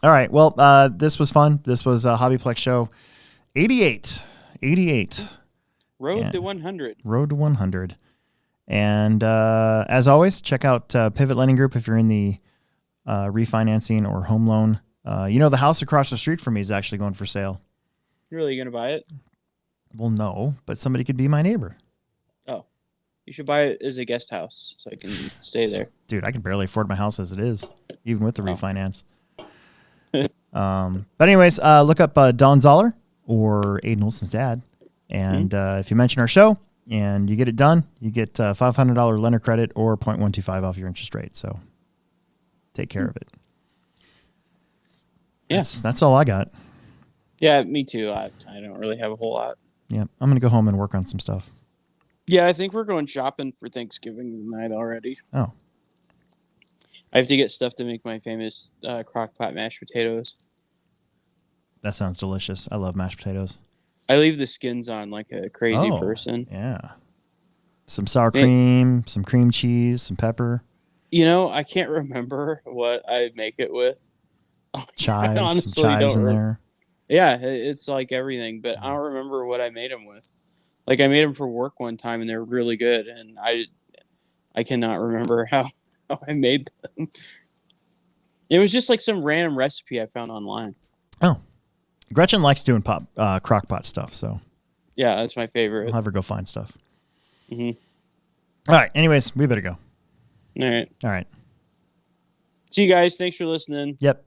All right. Well, this was fun. This was a HobbyPlex show 88. Road Yeah. to 100. Road to 100. And as always, check out Pivot Lending Group if you're in the refinancing or home loan. The house across the street from me is actually going for sale. You really gonna buy it? Well, no, but somebody could be my neighbor. Oh, you should buy it as a guest house so I can stay there. Dude, I can barely afford my house as it is, even with the Oh. refinance. But anyways, look up Don Zoller or Aiden Olson's dad. And if you mention our show and you get it done, you get $500 lender credit or 0.125 off your interest rate. So take care of it. Yeah. That's all I got. Yeah, me too. I don't really have a whole lot. Yeah, I'm going to go home and work on some stuff. Yeah, I think we're going shopping for Thanksgiving night already. Oh, I have to get stuff to make my famous crock pot mashed potatoes. that sounds delicious. I love mashed potatoes. I leave the skins on like a crazy person. Yeah. Some sour cream, some cream cheese, some pepper, You know, I can't remember what I make it with. chives, some honestly chives don't in rem- there. Yeah, it's like everything, but I don't remember what I made them with. Like I made them for work one time and they were really good, and I cannot remember how I made them. It was just like some random recipe I found online. Oh, Gretchen likes doing crock pot stuff, so Yeah, that's my favorite. I'll have her go find stuff. Mhm. All right. Anyways, we better go. All right. All right. See you guys. Thanks for listening. Yep. Thank